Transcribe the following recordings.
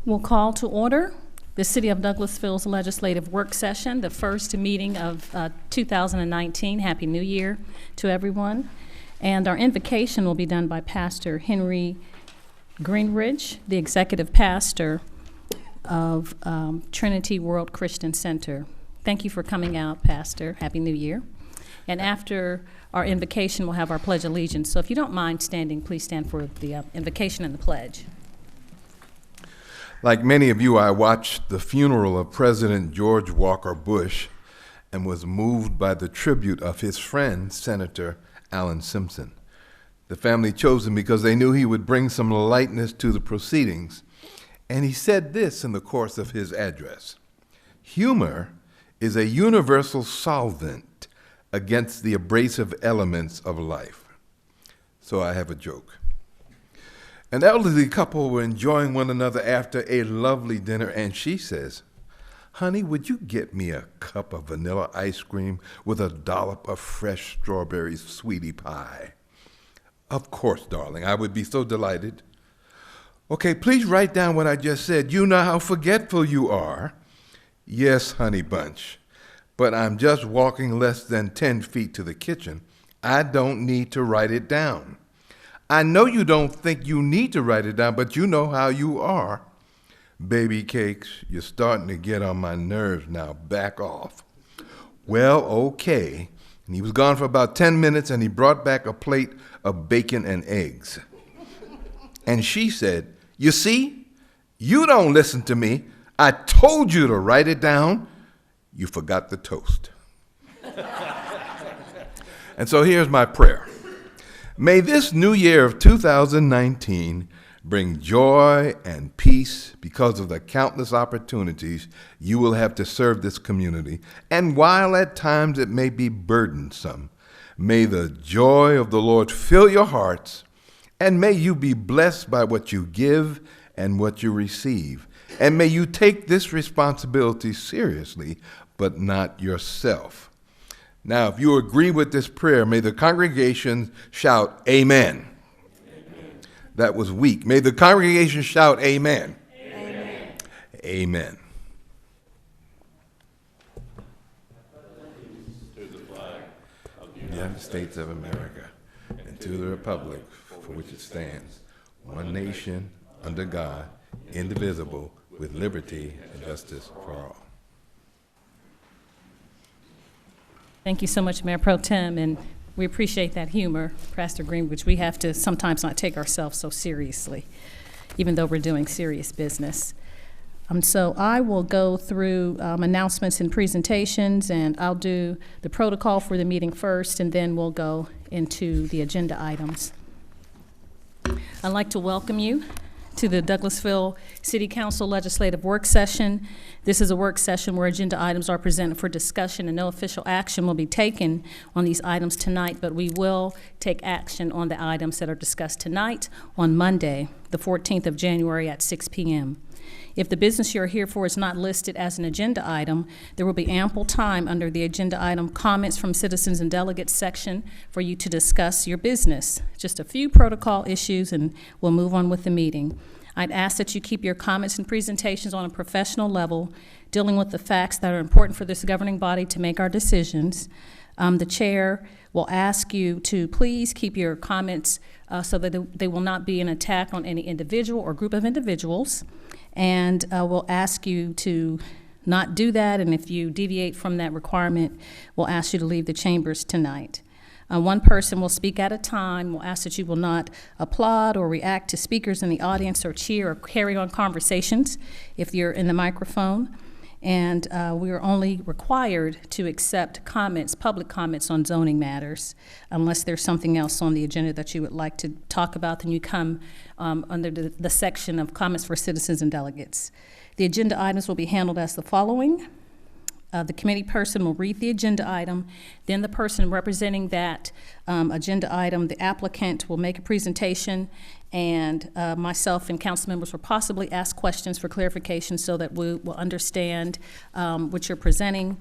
We'll call to order the City of Douglasville's legislative work session, the first meeting of 2019. Happy New Year to everyone. And our invocation will be done by Pastor Henry Greenridge, the executive pastor of Trinity World Christian Center. Thank you for coming out, Pastor. Happy New Year. And after our invocation, we'll have our Pledge of Allegiance. So if you don't mind standing, please stand for the invocation and the pledge. Like many of you, I watched the funeral of President George Walker Bush and was moved by the tribute of his friend, Senator Alan Simpson. The family chose him because they knew he would bring some lightness to the proceedings. And he said this in the course of his address: "Humor is a universal solvent against the abrasive elements of life." So I have a joke. An elderly couple were enjoying one another after a lovely dinner, and she says, "Honey, would you get me a cup of vanilla ice cream with a dollop of fresh strawberry sweetie pie?" "Of course, darling, I would be so delighted." "Okay, please write down what I just said. You know how forgetful you are." "Yes, honey bunch, but I'm just walking less than 10 feet to the kitchen. I don't need to write it down." "I know you don't think you need to write it down, but you know how you are." "Baby cakes, you're starting to get on my nerves now. Back off." "Well, okay." And he was gone for about 10 minutes, and he brought back a plate of bacon and eggs. And she said, "You see, you don't listen to me. I told you to write it down. You forgot the toast." And so here's my prayer. May this new year of 2019 bring joy and peace because of the countless opportunities you will have to serve this community. And while at times it may be burdensome, may the joy of the Lord fill your hearts, and may you be blessed by what you give and what you receive. And may you take this responsibility seriously, but not yourself. Now, if you agree with this prayer, may the congregation shout, "Amen." Amen. That was weak. May the congregation shout, "Amen." Amen. Amen. To the flag of the United States of America, and to the republic for which it stands, one nation, under God, indivisible, with liberty and justice for all. Thank you so much, Mayor Pro Tem, and we appreciate that humor, Pastor Greenwich. We have to sometimes not take ourselves so seriously, even though we're doing serious business. So I will go through announcements and presentations, and I'll do the protocol for the meeting first, and then we'll go into the agenda items. I'd like to welcome you to the Douglasville City Council Legislative Work Session. This is a work session where agenda items are presented for discussion, and no official action will be taken on these items tonight, but we will take action on the items that are discussed tonight on Monday, the 14th of January at 6 p.m. If the business you're here for is not listed as an agenda item, there will be ample time under the agenda item comments from Citizens and Delegates section for you to discuss your business. Just a few protocol issues, and we'll move on with the meeting. I'd ask that you keep your comments and presentations on a professional level, dealing with the facts that are important for this governing body to make our decisions. The chair will ask you to please keep your comments so that they will not be an attack on any individual or group of individuals. And we'll ask you to not do that, and if you deviate from that requirement, we'll ask you to leave the chambers tonight. One person will speak at a time. We'll ask that you will not applaud or react to speakers in the audience or cheer or carry on conversations if you're in the microphone. And we are only required to accept comments, public comments on zoning matters. Unless there's something else on the agenda that you would like to talk about, then you come under the section of comments for citizens and delegates. The agenda items will be handled as the following. The committee person will read the agenda item, then the person representing that agenda item, the applicant, will make a presentation, and myself and council members will possibly ask questions for clarification so that we will understand what you're presenting.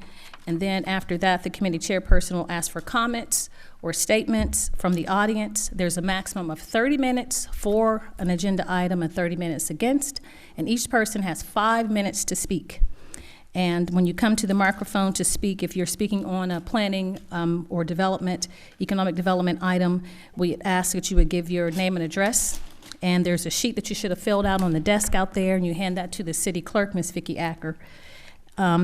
And then after that, the committee chairperson will ask for comments or statements from the audience. There's a maximum of 30 minutes for an agenda item and 30 minutes against, and each person has 5 minutes to speak. And when you come to the microphone to speak, if you're speaking on a planning or economic development item, we ask that you would give your name and address. And there's a sheet that you should have filled out on the desk out there, and you hand that to the city clerk, Ms. Vicki Acker.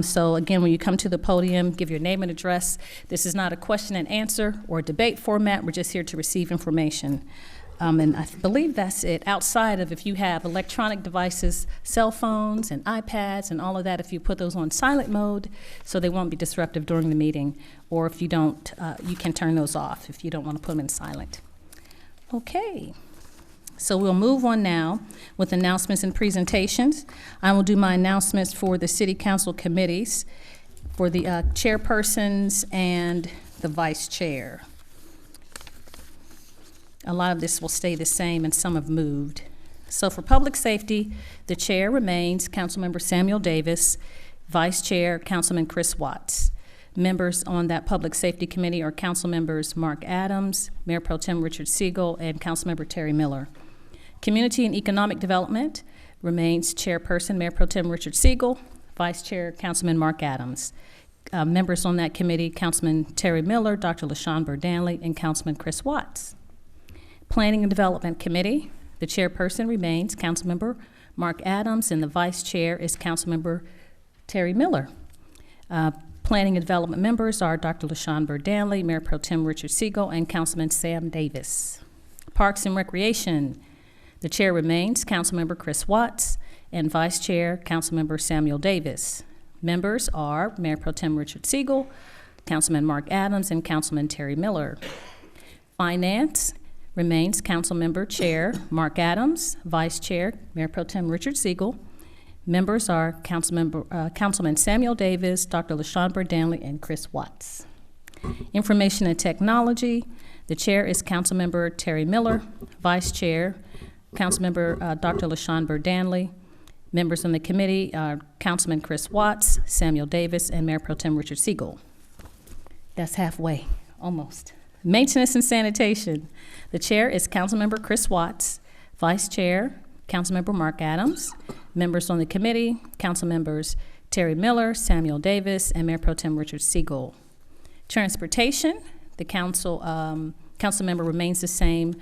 So again, when you come to the podium, give your name and address. This is not a question and answer or debate format. We're just here to receive information. And I believe that's it. Outside of if you have electronic devices, cell phones and iPads and all of that, if you put those on silent mode so they won't be disruptive during the meeting, or if you don't, you can turn those off if you don't want to put them in silent. Okay. So we'll move on now with announcements and presentations. I will do my announcements for the city council committees, for the chairpersons and the vice chair. A lot of this will stay the same and some have moved. So for public safety, the chair remains Councilmember Samuel Davis, vice chair Councilman Chris Watts. Members on that public safety committee are council members Mark Adams, Mayor Pro Tem Richard Siegel, and Councilmember Terry Miller. Community and Economic Development remains chairperson Mayor Pro Tem Richard Siegel, vice chair Councilman Mark Adams. Members on that committee, Councilman Terry Miller, Dr. LaShawn Burdanley, and Councilman Chris Watts. Planning and Development Committee, the chairperson remains Councilmember Mark Adams, and the vice chair is Councilmember Terry Miller. Planning and Development members are Dr. LaShawn Burdanley, Mayor Pro Tem Richard Siegel, and Councilman Sam Davis. Parks and Recreation, the chair remains Councilmember Chris Watts, and vice chair Councilmember Samuel Davis. Members are Mayor Pro Tem Richard Siegel, Councilman Mark Adams, and Councilman Terry Miller. Finance remains Councilmember Chair Mark Adams, Vice Chair Mayor Pro Tem Richard Siegel. Members are Councilman Samuel Davis, Dr. LaShawn Burdanley, and Chris Watts. Information and Technology, the Chair is Councilmember Terry Miller, Vice Chair Councilmember Dr. LaShawn Burdanley. Members on the committee are Councilman Chris Watts, Samuel Davis, and Mayor Pro Tem Richard Siegel. That's halfway, almost. Maintenance and Sanitation. The chair is Councilmember Chris Watts, Vice Chair Councilmember Mark Adams. Members on the committee, Council members Terry Miller, Samuel Davis, and Mayor Pro Tem Richard Siegel. Transportation, the council member remains the same.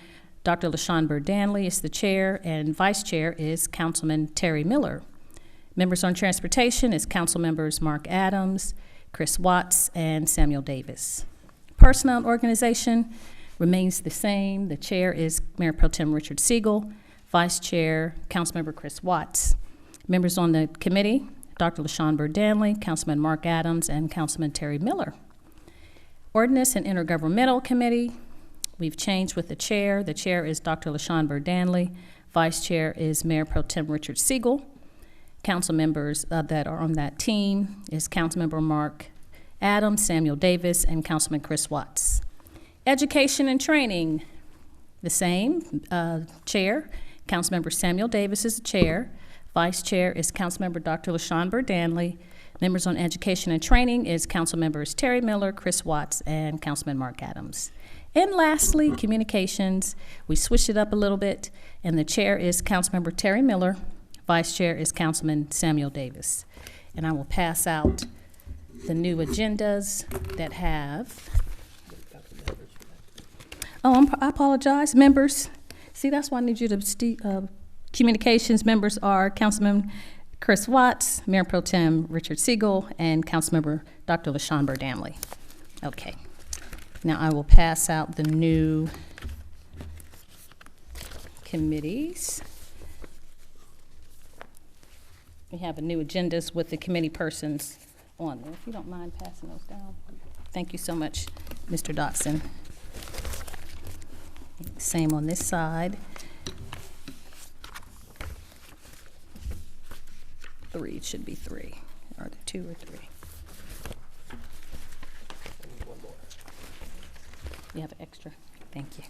Dr. LaShawn Burdanley is the chair, and vice chair is Councilman Terry Miller. Members on transportation is Council members Mark Adams, Chris Watts, and Samuel Davis. Personnel and Organization remains the same. The chair is Mayor Pro Tem Richard Siegel, vice chair Councilmember Chris Watts. Members on the committee, Dr. LaShawn Burdanley, Councilman Mark Adams, and Councilman Terry Miller. Ordinance and Intergovernmental Committee, we've changed with the chair. The chair is Dr. LaShawn Burdanley. Vice chair is Mayor Pro Tem Richard Siegel. Council members that are on that team is Councilmember Mark Adams, Samuel Davis, and Councilman Chris Watts. Education and Training, the same. Chair, Councilmember Samuel Davis is the chair. Vice chair is Councilmember Dr. LaShawn Burdanley. Members on Education and Training is Council members Terry Miller, Chris Watts, and Councilman Mark Adams. And lastly, Communications. We switched it up a little bit, and the chair is Councilmember Terry Miller. Vice chair is Councilman Samuel Davis. And I will pass out the new agendas that have, I apologize, members. See, that's why I need you to, Communications members are Councilman Chris Watts, Mayor Pro Tem Richard Siegel, and Councilmember Dr. LaShawn Burdanley. Okay. Now I will pass out the new committees. We have a new agendas with the committee persons on there. If you don't mind passing those down. Thank you so much, Mr. Dotson. Same on this side. 3, it should be 3. Are there 2 or 3? You have extra. Thank you.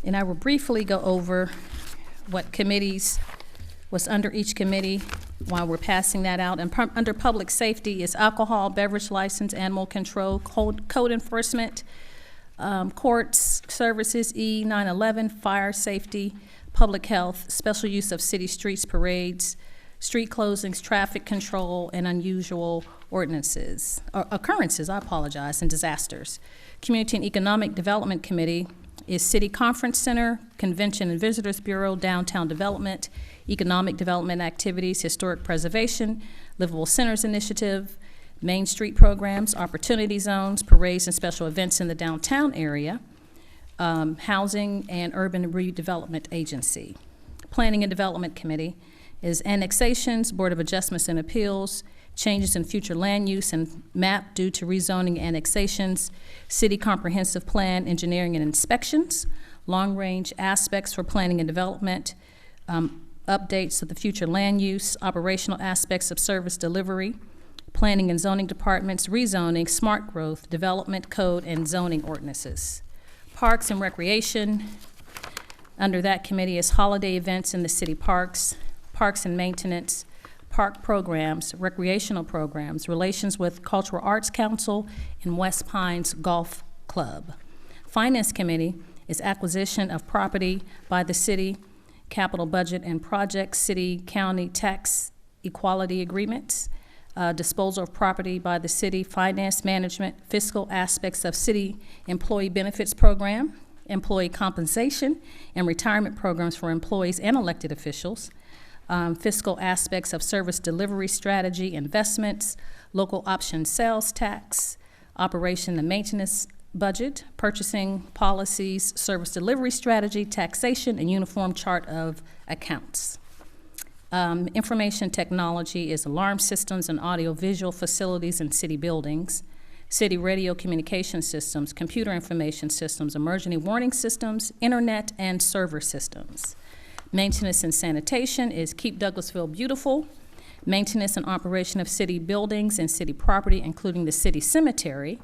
And I will briefly go over what committees was under each committee while we're passing that out. And under public safety is alcohol, beverage license, animal control, code enforcement, courts, services, E, 9/11, fire safety, public health, special use of city streets, parades, street closings, traffic control, and unusual ordinances, or occurrences, I apologize, and disasters. Community and Economic Development Committee is City Conference Center, Convention and Visitors Bureau, Downtown Development, Economic Development Activities, Historic Preservation, Livable Centers Initiative, Main Street Programs, Opportunity Zones, Parades and Special Events in the downtown area, Housing and Urban Redevelopment Agency. Planning and Development Committee is Annexations, Board of Adjustments and Appeals, Changes in Future Land Use and Map due to Rezoning Annexations, City Comprehensive Plan, Engineering and Inspections, Long-Range Aspects for Planning and Development, Updates of the Future Land Use, Operational Aspects of Service Delivery, Planning and Zoning Departments, Rezoning, Smart Growth, Development Code, and Zoning Ordinances. Parks and Recreation, under that committee is Holiday Events in the City Parks, Parks and Maintenance, Park Programs, Recreational Programs, Relations with Cultural Arts Council, and West Pines Golf Club. Finance Committee is Acquisition of Property by the City, Capital Budget and Projects, City, County Tax Equality Agreements, Disposal of Property by the City, Finance Management, Fiscal Aspects of City Employee Benefits Program, Employee Compensation and Retirement Programs for Employees and Elected Officials, Fiscal Aspects of Service Delivery Strategy, Investments, Local Option Sales Tax, Operation and Maintenance Budget, Purchasing Policies, Service Delivery Strategy, Taxation, and Uniform Chart of Accounts. Information Technology is Alarm Systems and Audio-Visual Facilities in City Buildings, City Radio Communication Systems, Computer Information Systems, Emergency Warning Systems, Internet, and Server Systems. Maintenance and Sanitation is Keep Douglasville Beautiful, Maintenance and Operation of City Buildings and City Property, including the City Cemetery,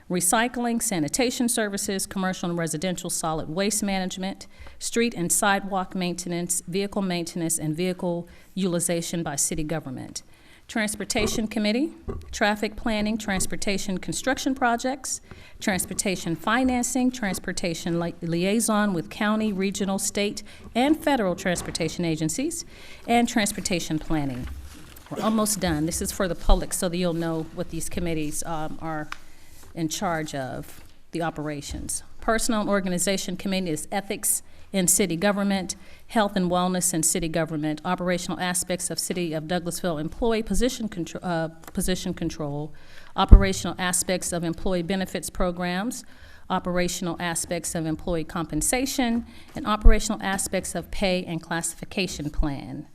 Recycling, Sanitation Services, Commercial and Residential Solid Waste Management, Street and Sidewalk Maintenance, Vehicle Maintenance, and Vehicle Utilization by City Government. Transportation Committee, Traffic Planning, Transportation Construction Projects, Transportation Financing, Transportation Liaison with County, Regional, State, and Federal Transportation Agencies, and Transportation Planning. We're almost done. This is for the public so that you'll know what these committees are in charge of, the operations. Personnel and Organization Committee is Ethics in City Government, Health and Wellness in City Government, Operational Aspects of City of Douglasville Employee Position Control, Operational Aspects of Employee Benefits Programs, Operational Aspects of Employee Compensation, and Operational Aspects of Pay and Classification Plan.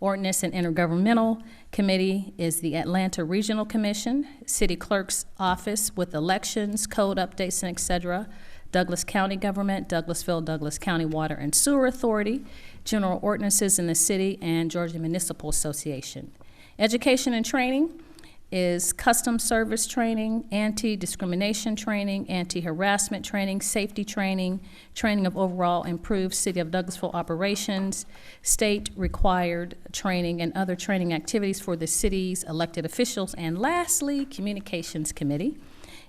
Ordinance and Intergovernmental Committee is the Atlanta Regional Commission, City Clerk's Office with elections, code updates, and et cetera, Douglas County Government, Douglasville, Douglas County Water and Sewer Authority, General Ordinances in the City, and Georgia Municipal Association. Education and Training is Custom Service Training, Anti-Discrimination Training, Anti-Harassment Training, Safety Training, Training of Overall Improved City of Douglasville Operations, State Required Training, and other training activities for the city's elected officials. And lastly, Communications Committee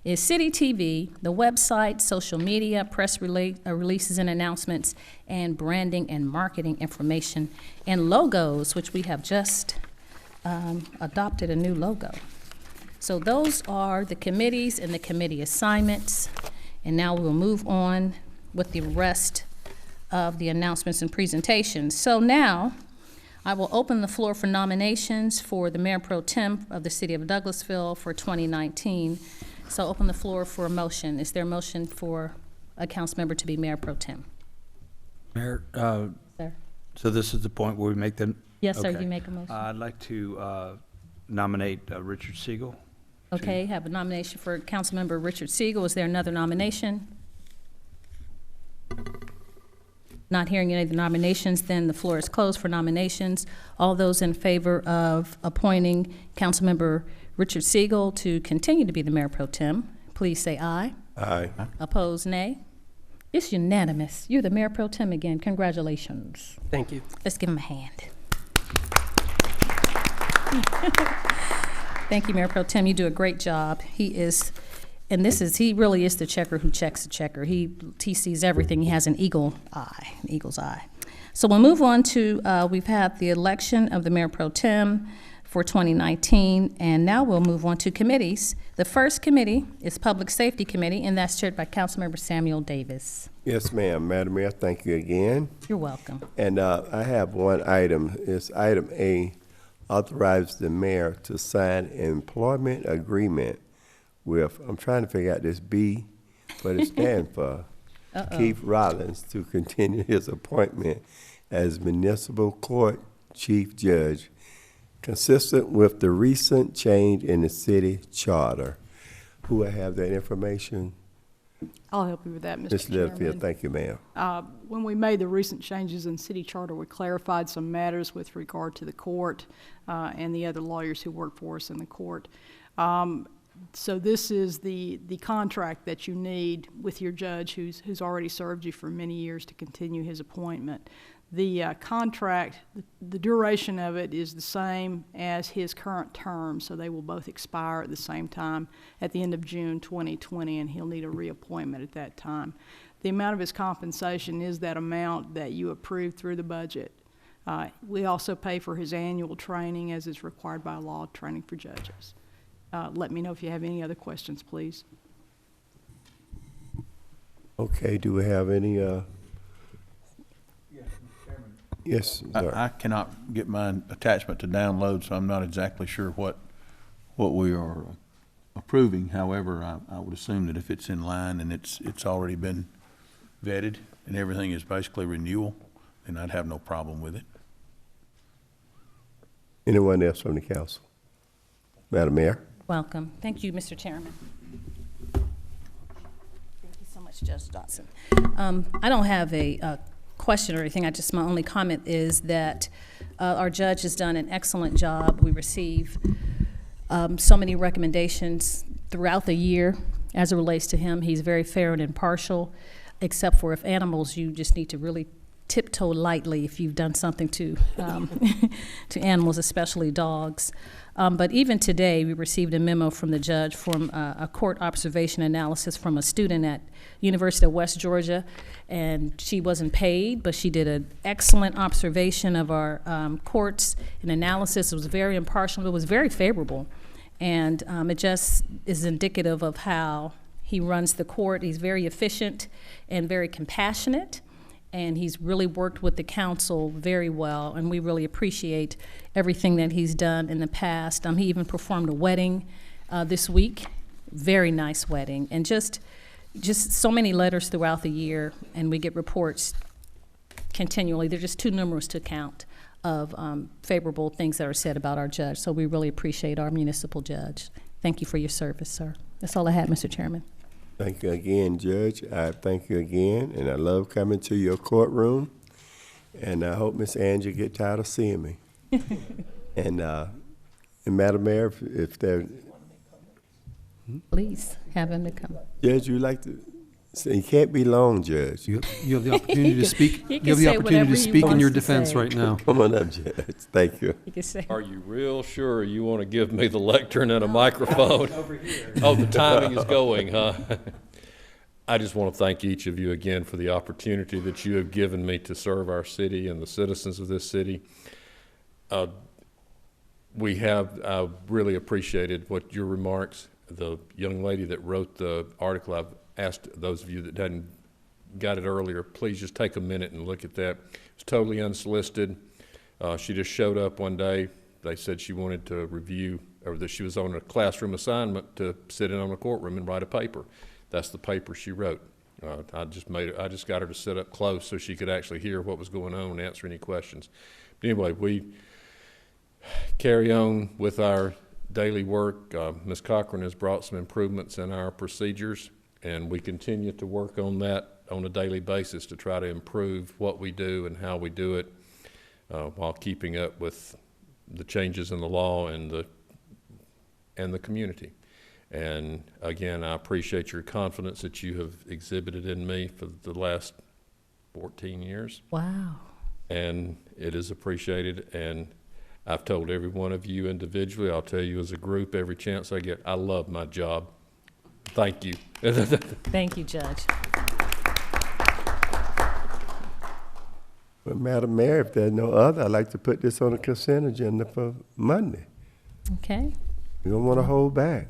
is City TV, the website, social media, press releases and announcements, and branding and marketing information, and logos, which we have just adopted a new logo. So those are the committees and the committee assignments. And now we'll move on with the rest of the announcements and presentations. So now I will open the floor for nominations for the Mayor Pro Tem of the City of Douglasville for 2019. So open the floor for a motion. Is there a motion for a council member to be Mayor Pro Tem? Mayor, Sir? so this is the point where we make them? Yes, sir, Okay. you make a motion. I'd like to nominate Richard Siegel. Okay, have a nomination for Councilmember Richard Siegel. Is there another nomination? Not hearing any of the nominations, then the floor is closed for nominations. All those in favor of appointing Councilmember Richard Siegel to continue to be the Mayor Pro Tem. Please say aye. Aye. Opposed, nay. It's unanimous. You're the Mayor Pro Tem again. Congratulations. Thank you. Let's give him a hand. Thank you, Mayor Pro Tem. You do a great job. He really is the checker who checks the checker. He sees everything. He has an eagle's eye. So we'll move on to, we've had the election of the Mayor Pro Tem for 2019, and now we'll move on to committees. The first committee is Public Safety Committee, and that's chaired by Councilmember Samuel Davis. Yes, ma'am. Madam Mayor, thank you again. You're welcome. And I have one item. It's item A, authorize the mayor to sign an employment agreement with, I'm trying to figure out this B, what it stands for, Keith Rollins, to continue his appointment as municipal court chief judge, consistent with the recent change in the city charter. Who will have that information? I'll help you with that, Mr. Ms. Chairman. Littlefield, thank you, ma'am. When we made the recent changes in city charter, we clarified some matters with regard to the court and the other lawyers who work for us in the court. So this is the contract that you need with your judge who's already served you for many years to continue his appointment. The contract, the duration of it is the same as his current term, so they will both expire at the same time at the end of June 2020, and he'll need a reappointment at that time. The amount of his compensation is that amount that you approved through the budget. We also pay for his annual training as is required by law, training for judges. Let me know if you have any other questions, please. Okay, do we have any, Yes, sir. I cannot get my attachment to download, so I'm not exactly sure what we are approving. However, I would assume that if it's in line and it's already been vetted and everything is basically renewal, then I'd have no problem with it. Anyone else from the council? Madam Mayor? Welcome. Thank you, Mr. Chairman. Thank you so much, Judge Dotson. I don't have a question or anything. My only comment is that our judge has done an excellent job. We receive so many recommendations throughout the year as it relates to him. He's very fair and impartial, except for if animals, you just need to really tiptoe lightly if you've done something to to animals, especially dogs. But even today, we received a memo from the judge from a court observation analysis from a student at University of West Georgia, and she wasn't paid, but she did an excellent observation of our courts and analysis. It was very impartial. It was very favorable, and it just is indicative of how he runs the court. He's very efficient and very compassionate, and he's really worked with the council very well, and we really appreciate everything that he's done in the past. He even performed a wedding this week, very nice wedding, and just so many letters throughout the year, and we get reports continually. They're just too numerous to count of favorable things that are said about our judge, so we really appreciate our municipal judge. Thank you for your service, sir. That's all I had, Mr. Chairman. Thank you again, Judge. I thank you again, and I love coming to your courtroom. And I hope Miss Angie get tired of seeing me. and Madam Mayor, if there, Please have him to come. Judge, you like to? So you can't be long, Judge. You have the opportunity to speak. He can You have the say opportunity whatever to he speak in wants your to defense say. right now. Come on up, Judge. Thank you. You can say. Are you real sure you want to give me the lectern and a microphone? Oh, the timing is going, huh? I just want to thank each of you again for the opportunity that you have given me to serve our city and the citizens of this city. I really appreciated what your remarks. The young lady that wrote the article, I've asked those of you that hadn't got it earlier, please just take a minute and look at that. It's totally unsolicited. She just showed up one day. They said she wanted to review, or that she was on a classroom assignment to sit in on a courtroom and write a paper. That's the paper she wrote. I just got her to sit up close so she could actually hear what was going on and answer any questions. But anyway, we carry on with our daily work. Ms. Cochran has brought some improvements in our procedures, and we continue to work on that on a daily basis to try to improve what we do and how we do it while keeping up with the changes in the law and and the community. And again, I appreciate your confidence that you have exhibited in me for the last 14 years. Wow. And it is appreciated. And I've told every one of you individually, I'll tell you as a group every chance I get, I love my job. Thank you. Thank you, Judge. Well, Madam Mayor, if there's no other, I'd like to put this on the consent agenda for Monday. Okay. We don't want to hold back.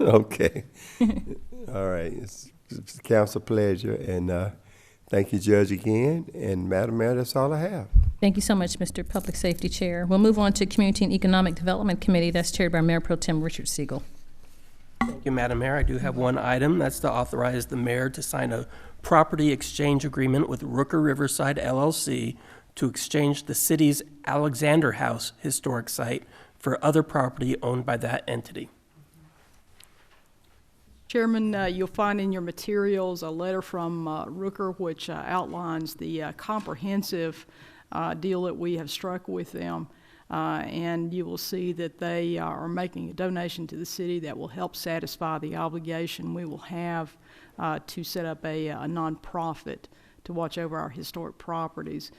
Okay. All right. It's council pleasure. And thank you, Judge, again. And Madam Mayor, that's all I have. Thank you so much, Mr. Public Safety Chair. We'll move on to Community and Economic Development Committee. That's chaired by Mayor Pro Tem Richard Siegel. Thank you, Madam Mayor. I do have one item. That's to authorize the mayor to sign a property exchange agreement with Rooker Riverside LLC to exchange the city's Alexander House historic site for other property owned by that entity. Chairman, you'll find in your materials a letter from Rooker, which outlines the comprehensive deal that we have struck with them. And you will see that they are making a donation to the city that will help satisfy the obligation we will have to set up a nonprofit to watch over our historic properties.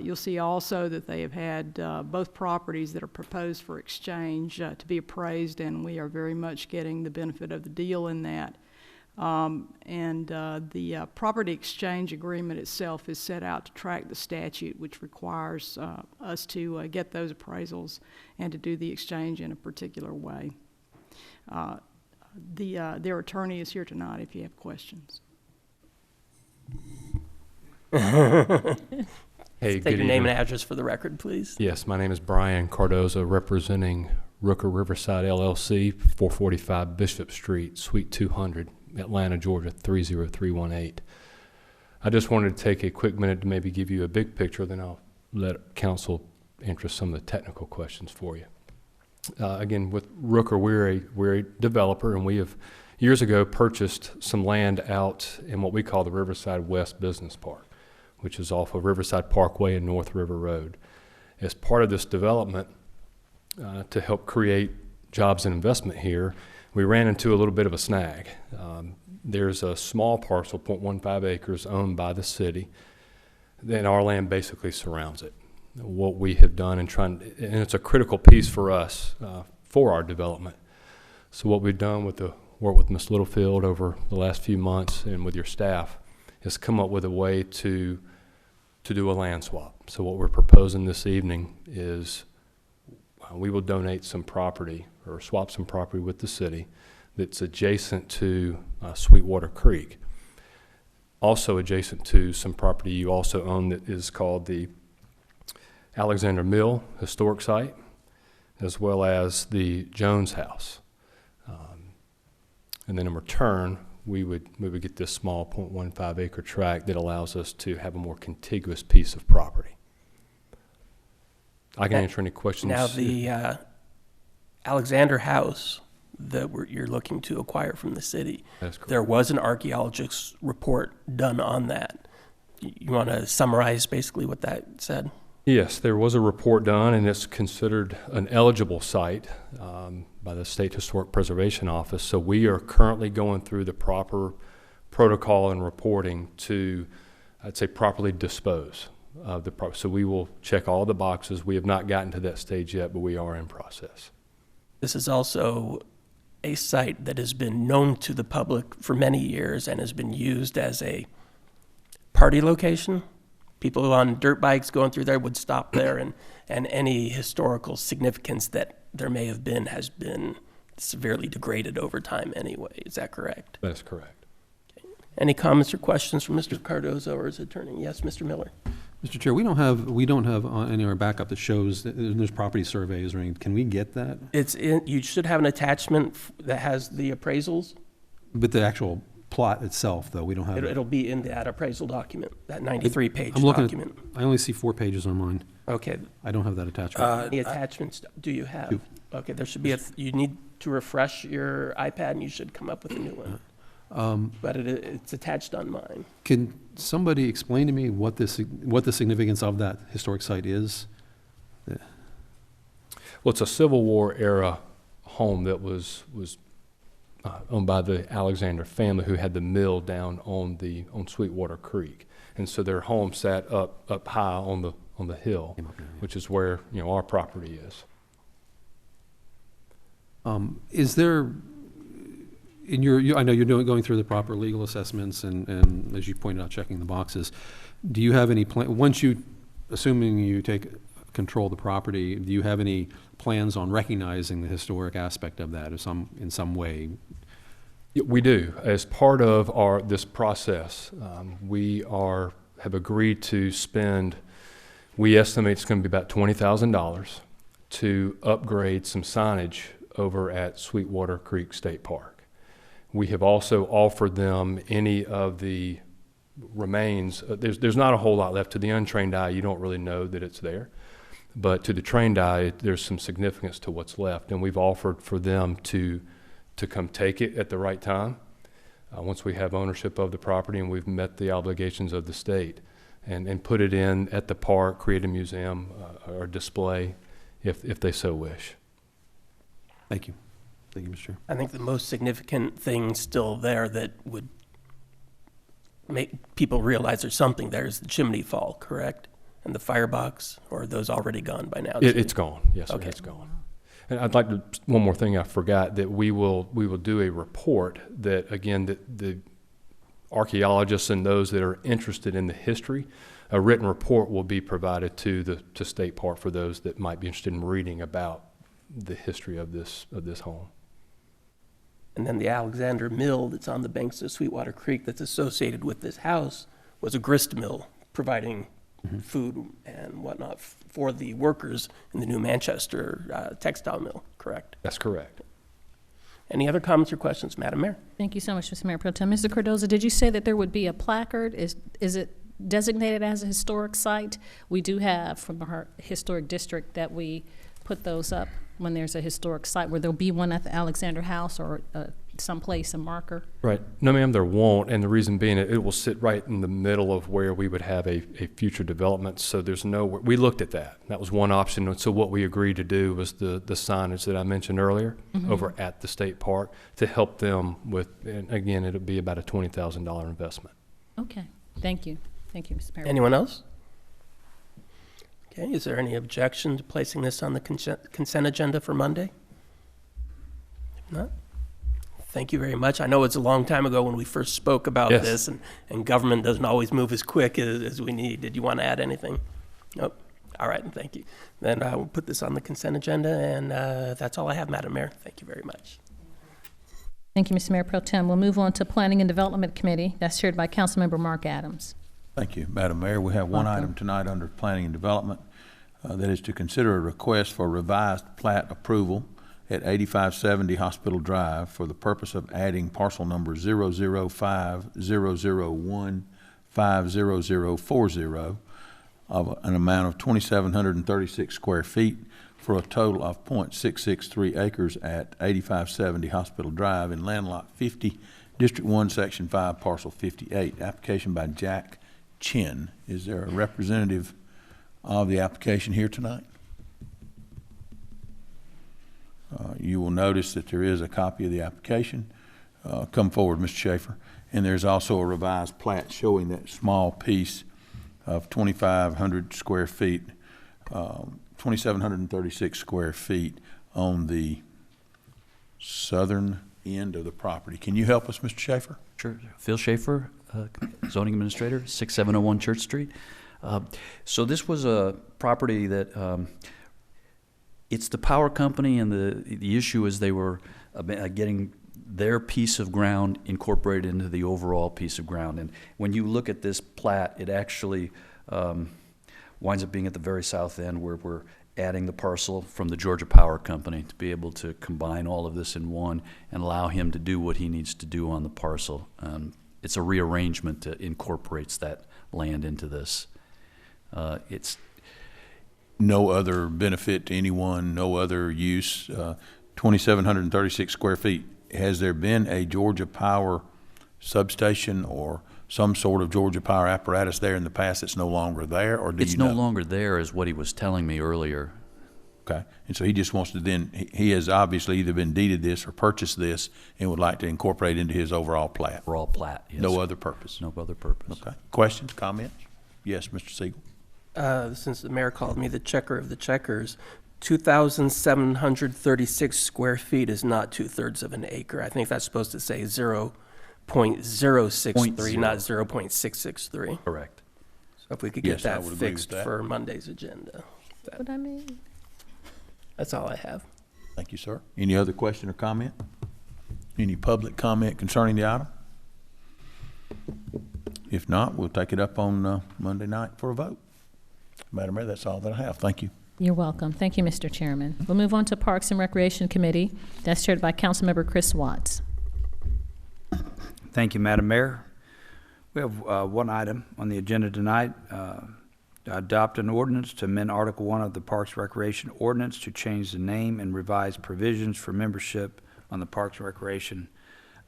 You'll see also that they have had both properties that are proposed for exchange to be appraised, and we are very much getting the benefit of the deal in that. The property exchange agreement itself is set out to track the statute, which requires us to get those appraisals and to do the exchange in a particular way. Their attorney is here tonight if you have questions. Hey, State your name and address for the record, please. Yes, my name is Brian Cardozo, representing Rooker Riverside LLC, 445 Bishop Street, Suite 200, Atlanta, Georgia, 30318. I just wanted to take a quick minute to maybe give you a big picture, then I'll let council answer some of the technical questions for you. Again, with Rooker, we're a developer, and we have years ago purchased some land out in what we call the Riverside West Business Park, which is off of Riverside Parkway and North River Road. As part of this development, to help create jobs and investment here, we ran into a little bit of a snag. There's a small parcel, 0.15 acres, owned by the city. Then our land basically surrounds it. What we have done and it's a critical piece for us for our development. So what we've done with the work with Ms. Littlefield over the last few months and with your staff is come up with a way to do a land swap. So what we're proposing this evening is we will donate some property or swap some property with the city that's adjacent to Sweetwater Creek. Also adjacent to some property you also own that is called the Alexander Mill Historic Site, as well as the Jones House. And then in return, we would get this small 0.15 acre tract that allows us to have a more contiguous piece of property. I can answer any questions. Now, the Alexander House that you're looking to acquire from the city, That's correct. there was an archaeologist's report done on that. You want to summarize basically what that said? Yes, there was a report done, and it's considered an eligible site by the State Historic Preservation Office. So we are currently going through the proper protocol and reporting to, I'd say, properly dispose of the property. So we will check all the boxes. We have not gotten to that stage yet, but we are in process. This is also a site that has been known to the public for many years and has been used as a party location. People on dirt bikes going through there would stop there, and any historical significance that there may have been has been severely degraded over time anyway. Is that correct? That is correct. Okay. Any comments or questions from Mr. Cardozo or his attorney? Yes, Mr. Miller. Mr. Chair, we don't have any of our backup that shows that there's property surveys or anything. Can we get that? You should have an attachment that has the appraisals. But the actual plot itself, though, we don't have. It'll be in that appraisal document, that 93-page I'm looking document. I only see 4 pages on mine. Okay. I don't have that attachment. Any attachments do you have? 2. Okay, there should be you need to refresh your iPad, and you should come up with a new one. But it's attached on mine. Can somebody explain to me what the significance of that historic site is? Well, it's a Civil War era home that was owned by the Alexander family who had the mill down on Sweetwater Creek. And so their home sat up high on the hill, which is where, you know, our property is. Is there, in I know you're going through the proper legal assessments and as you pointed out, checking the boxes. Do you have any plan, assuming you take control of the property, do you have any plans on recognizing the historic aspect of that in some way? We do. As part of this process, we have agreed to spend, we estimate it's going to be about $20,000 to upgrade some signage over at Sweetwater Creek State Park. We have also offered them any of the remains. There's not a whole lot left. To the untrained eye, you don't really know that it's there. But to the trained eye, there's some significance to what's left. And we've offered for them to come take it at the right time, once we have ownership of the property and we've met the obligations of the state, and put it in at the park, create a museum or display if they so wish. Thank you. Thank you, Mr. Chair. I think the most significant thing still there that would make people realize there's something there is the chimney fall, correct? And the firebox, or are those already gone by now? It's gone. Yes, sir, Okay. it's gone. And I'd like to, one more thing I forgot, that we will do a report that, again, the archaeologists and those that are interested in the history, a written report will be provided to State Park for those that might be interested in reading about the history of this home. And then the Alexander Mill that's on the banks of Sweetwater Creek that's associated with this house was a grist mill providing food and whatnot for the workers in the New Manchester textile mill, correct? That's correct. Any other comments or questions, Madam Mayor? Thank you so much, Mr. Mayor Pro Tem. Mr. Cardoza, did you say that there would be a placard? Is it designated as a historic site? We do have from our historic district that we put those up when there's a historic site. Where there'll be one at the Alexander House or someplace, a marker? Right. No, ma'am, there won't. And the reason being, it will sit right in the middle of where we would have a future development. So there's no, we looked at that. That was one option. And so what we agreed to do was the signage that I mentioned earlier over at the state park to help them with, and again, it'll be about a $20,000 investment. Okay. Thank you. Thank you, Mr. Mayor. Anyone else? Okay, is there any objection to placing this on the consent agenda for Monday? If not, thank you very much. I know it's a long time ago when we first spoke about Yes. this, and government doesn't always move as quick as we need. Did you want to add anything? Nope. All right, thank you. Then I will put this on the consent agenda, and that's all I have, Madam Mayor. Thank you very much. Thank you, Mr. Mayor Pro Tem. We'll move on to Planning and Development Committee. That's chaired by Councilmember Mark Adams. Thank you, Madam Mayor. We have one item tonight under Planning and Development. That is to consider a request for revised plat approval at 8570 Hospital Drive for the purpose of adding parcel number 005-001-50040 of an amount of 2,736 square feet for a total of .663 acres at 8570 Hospital Drive in land lot 50, District 1, Section 5, Parcel 58. Application by Jack Chin. Is there a representative of the application here tonight? You will notice that there is a copy of the application. Come forward, Mr. Schaefer. And there's also a revised plat showing that small piece of 2,500 square feet, 2,736 square feet on the southern end of the property. Can you help us, Mr. Schaefer? Sure. Phil Schaefer, zoning administrator, 6701 Church Street. So this was a property that it's the power company, and the issue is they were getting their piece of ground incorporated into the overall piece of ground. And when you look at this plat, it actually winds up being at the very south end where we're adding the parcel from the Georgia Power Company to be able to combine all of this in one and allow him to do what he needs to do on the parcel. It's a rearrangement that incorporates that land into this. It's No other benefit to anyone, no other use, 2,736 square feet. Has there been a Georgia Power substation or some sort of Georgia Power apparatus there in the past that's no longer there, or do It's you know? no longer there, is what he was telling me earlier. Okay, and so he just wants to then, he has obviously either been deeded this or purchased this and would like to incorporate into his overall plat. Overall plat, yes. No other purpose. No other purpose. Okay, questions, comments? Yes, Mr. Siegel. Since the mayor called me the checker of the checkers, 2,736 square feet is not 2/3 of an acre. I think that's supposed to say 0.063, not 0.663. Correct. So if we could Yes, get I that would agree with fixed that. for Monday's agenda. What I mean? That's all I have. Thank you, sir. Any other question or comment? Any public comment concerning the item? If not, we'll take it up on Monday night for a vote. Madam Mayor, that's all that I have. Thank you. You're welcome. Thank you, Mr. Chairman. We'll move on to Parks and Recreation Committee. That's chaired by Councilmember Chris Watts. Thank you, Madam Mayor. We have one item on the agenda tonight, to adopt an ordinance to amend Article 1 of the Parks Recreation Ordinance to change the name and revise provisions for membership on the Parks and Recreation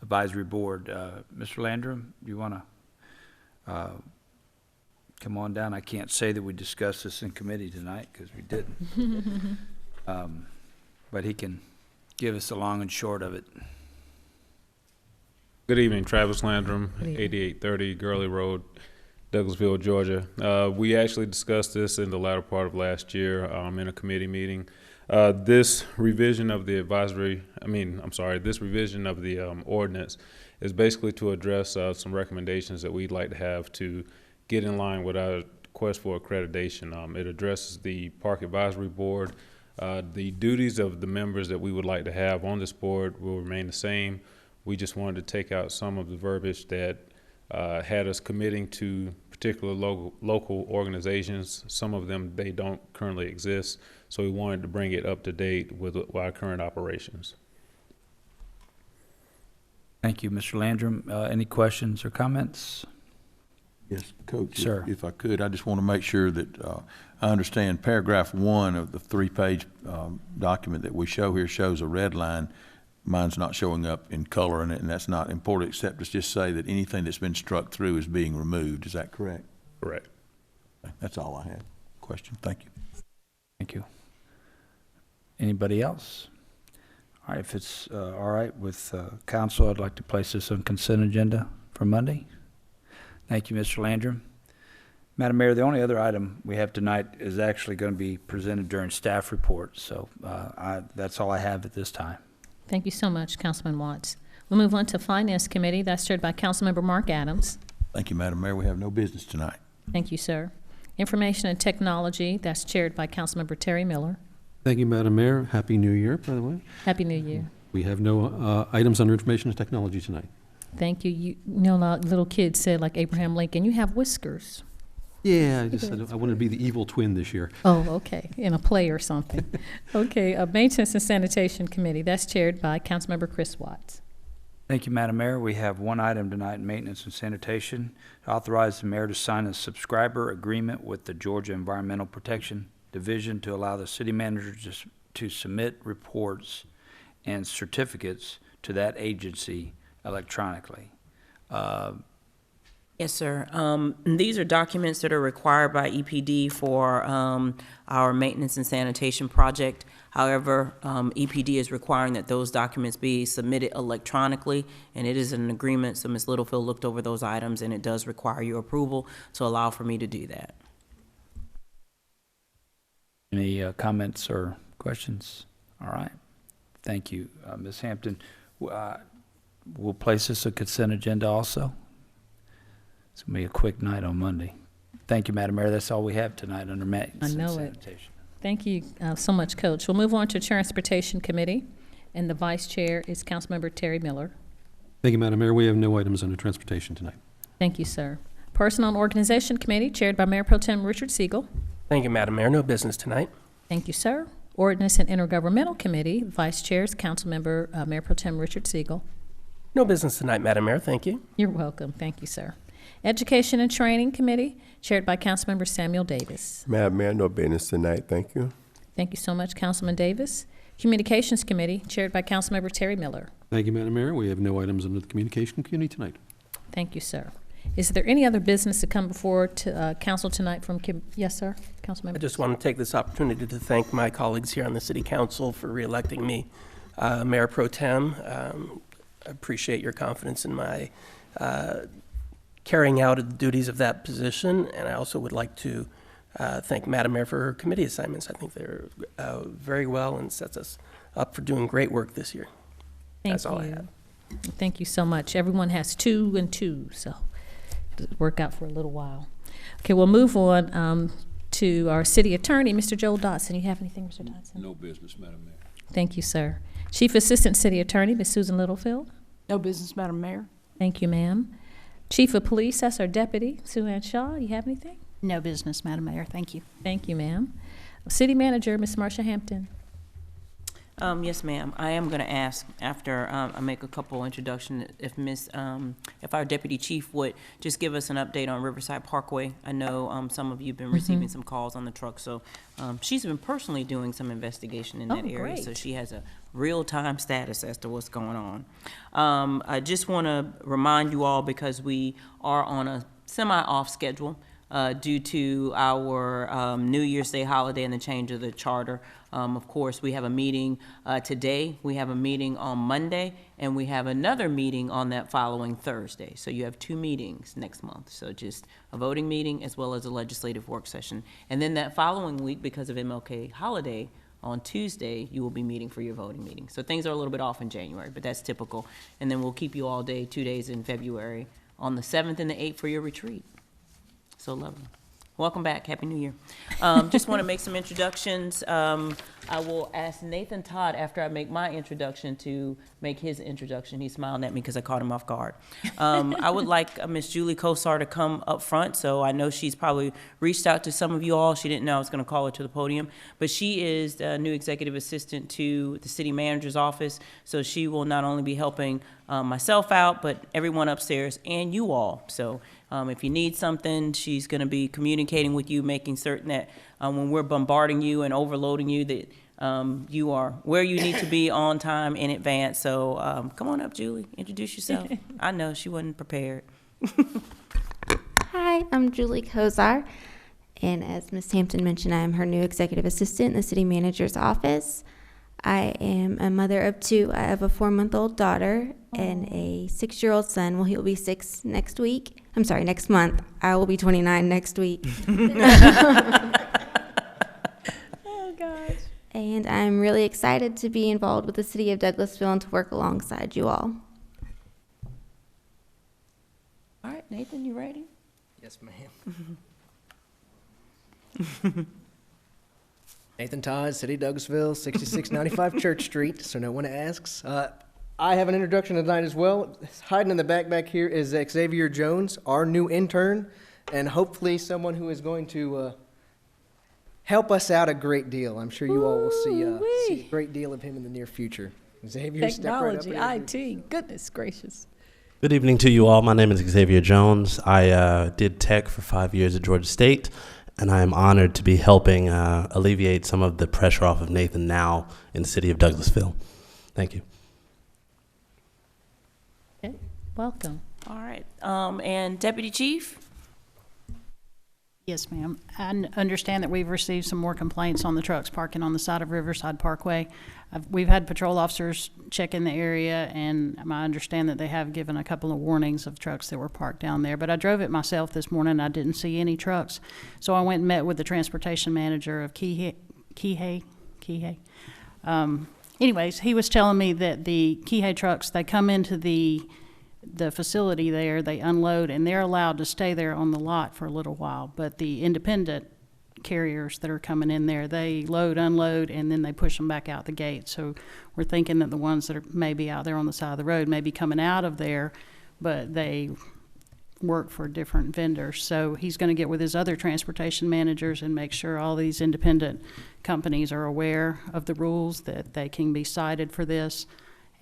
Advisory Board. Mr. Landrum, do you want to come on down? I can't say that we discussed this in committee tonight because we didn't. But he can give us the long and short of it. Good evening, Travis Landrum, Good evening. 8830 Gurley Road, Douglasville, Georgia. We actually discussed this in the latter part of last year in a committee meeting. This revision of the this revision of the ordinance is basically to address some recommendations that we'd like to have to get in line with our quest for accreditation. It addresses the Park Advisory Board. The duties of the members that we would like to have on this board will remain the same. We just wanted to take out some of the verbiage that had us committing to particular local organizations. Some of them, they don't currently exist, so we wanted to bring it up to date with our current operations. Thank you, Mr. Landrum. Any questions or comments? Yes, Coach. Sir. If I could, I just want to make sure that I understand paragraph 1 of the 3-page document that we show here shows a red line. Mine's not showing up in color in it, and that's not important, except to just say that anything that's been struck through is being removed. Is that correct? Correct. That's all I had. Question. Thank you. Thank you. Anybody else? All right, if it's all right with council, I'd like to place this on consent agenda for Monday. Thank you, Mr. Landrum. Madam Mayor, the only other item we have tonight is actually going to be presented during staff report, so that's all I have at this time. Thank you so much, Councilman Watts. We'll move on to Finance Committee. That's chaired by Councilmember Mark Adams. Thank you, Madam Mayor. We have no business tonight. Thank you, sir. Information and Technology. That's chaired by Councilmember Terry Miller. Thank you, Madam Mayor. Happy New Year, by the way. Happy New Year. We have no items under Information and Technology tonight. Thank you. You know, little kids said, like Abraham Lincoln, you have whiskers. Yeah, I wanted to be the evil twin this year. Oh, okay, in a play or something. Okay, Maintenance and Sanitation Committee, that's chaired by Councilmember Chris Watts. Thank you, Madam Mayor. We have one item tonight in Maintenance and Sanitation. To authorize the mayor to sign a subscriber agreement with the Georgia Environmental Protection Division to allow the city manager to submit reports and certificates to that agency electronically. Yes, sir. These are documents that are required by EPD for our maintenance and sanitation project. However, EPD is requiring that those documents be submitted electronically, and it is an agreement, so Ms. Littlefield looked over those items, and it does require your approval to allow for me to do that. Any comments or questions? All right. Thank you, Ms. Hampton. We'll place this on consent agenda also. It's going to be a quick night on Monday. Thank you, Madam Mayor. That's all we have tonight under maintenance and sanitation. Thank you so much, Coach. We'll move on to Transportation Committee, and the Vice Chair is Councilmember Terry Miller. Thank you, Madam Mayor. We have no items under Transportation tonight. Thank you, sir. Personnel and Organization Committee, chaired by Mayor Pro Tem Richard Siegel. Thank you, Madam Mayor. No business tonight. Thank you, sir. Ordinance and Intergovernmental Committee, Vice Chair is Councilmember Mayor Pro Tem Richard Siegel. No business tonight, Madam Mayor. Thank you. You're welcome. Thank you, sir. Education and Training Committee, chaired by Councilmember Samuel Davis. Madam Mayor, no business tonight. Thank you. Thank you so much, Councilman Davis. Communications Committee, chaired by Councilmember Terry Miller. Thank you, Madam Mayor. We have no items under the Communication Committee tonight. Thank you, sir. Is there any other business to come before council tonight from, yes, sir, Councilmember? I just want to take this opportunity to thank my colleagues here on the City Council for reelecting me Mayor Pro Tem. I appreciate your confidence in my carrying out the duties of that position, and I also would like to thank Madam Mayor for her committee assignments. I think they're very well and sets us up for doing great work this year. That's all I have. Thank you so much. Everyone has 2 and 2, so it'll work out for a little while. Okay, we'll move on to our city attorney, Mr. Joel Dotson. You have anything, Mr. Dotson? No business, Madam Mayor. Thank you, sir. Chief Assistant City Attorney, Ms. Susan Littlefield. No business, Madam Mayor. Thank you, ma'am. Chief of Police, that's our deputy, Sue Ann Shaw. You have anything? No business, Madam Mayor. Thank you. Thank you, ma'am. City Manager, Ms. Marsha Hampton. Yes, ma'am. I am going to ask, after I make a couple introductions, if our deputy chief would just give us an update on Riverside Parkway. I know some of you have been receiving some calls on the truck, so she's been personally doing some investigation in that area, great. so she has a real-time status as to what's going on. I just want to remind you all, because we are on a semi-off schedule due to our New Year's Day holiday and the change of the charter. Of course, we have a meeting today, we have a meeting on Monday, and we have another meeting on that following Thursday. So you have 2 meetings next month. So just a voting meeting as well as a legislative work session. And then that following week, because of MLK holiday, on Tuesday, you will be meeting for your voting meeting. So things are a little bit off in January, but that's typical. And then we'll keep you all day, 2 days in February, on the 7th and the 8th for your retreat. So lovely. Welcome back. Happy New Year. Just want to make some introductions. I will ask Nathan Todd, after I make my introduction, to make his introduction. He's smiling at me because I caught him off guard. I would like Miss Julie Kosar to come up front. So I know she's probably reached out to some of you all. She didn't know I was going to call her to the podium. But she is the new executive assistant to the city manager's office. So she will not only be helping myself out, but everyone upstairs and you all. So if you need something, she's going to be communicating with you, making certain that when we're bombarding you and overloading you, that you are where you need to be on time in advance. So come on up, Julie. Introduce yourself. I know she wasn't prepared. Hi, I'm Julie Kozar, and as Ms. Hampton mentioned, I am her new executive assistant in the city manager's office. I am a mother of 2. I have a 4-month-old daughter and a 6-year-old son. Well, he'll be 6 next week. I'm sorry, next month. I will be 29 next week. Oh, gosh. And I'm really excited to be involved with the city of Douglasville and to work alongside you all. All right, Nathan, you ready? Yes, ma'am. Nathan Todd, City of Douglasville, 6695 Church Street, so no one asks. I have an introduction tonight as well. Hiding in the back here is Xavier Jones, our new intern, and hopefully someone who is going to help us out a great deal. I'm sure you all will see a great deal of him in the near future. Xavier, Technology, step right up. IT, goodness gracious. Good evening to you all. My name is Xavier Jones. I did tech for 5 years at Georgia State, and I am honored to be helping alleviate some of the pressure off of Nathan now in the city of Douglasville. Thank you. Okay, welcome. All right. And Deputy Chief? Yes, ma'am. I understand that we've received some more complaints on the trucks parking on the side of Riverside Parkway. We've had patrol officers check in the area, and I understand that they have given a couple of warnings of trucks that were parked down there. But I drove it myself this morning, and I didn't see any trucks. So I went and met with the transportation manager of Kihei. Anyways, he was telling me that the Kihei trucks, they come into the facility there, they unload, and they're allowed to stay there on the lot for a little while. But the independent carriers that are coming in there, they load, unload, and then they push them back out the gate. So we're thinking that the ones that are maybe out there on the side of the road may be coming out of there, but they work for different vendors. So he's going to get with his other transportation managers and make sure all these independent companies are aware of the rules, that they can be cited for this,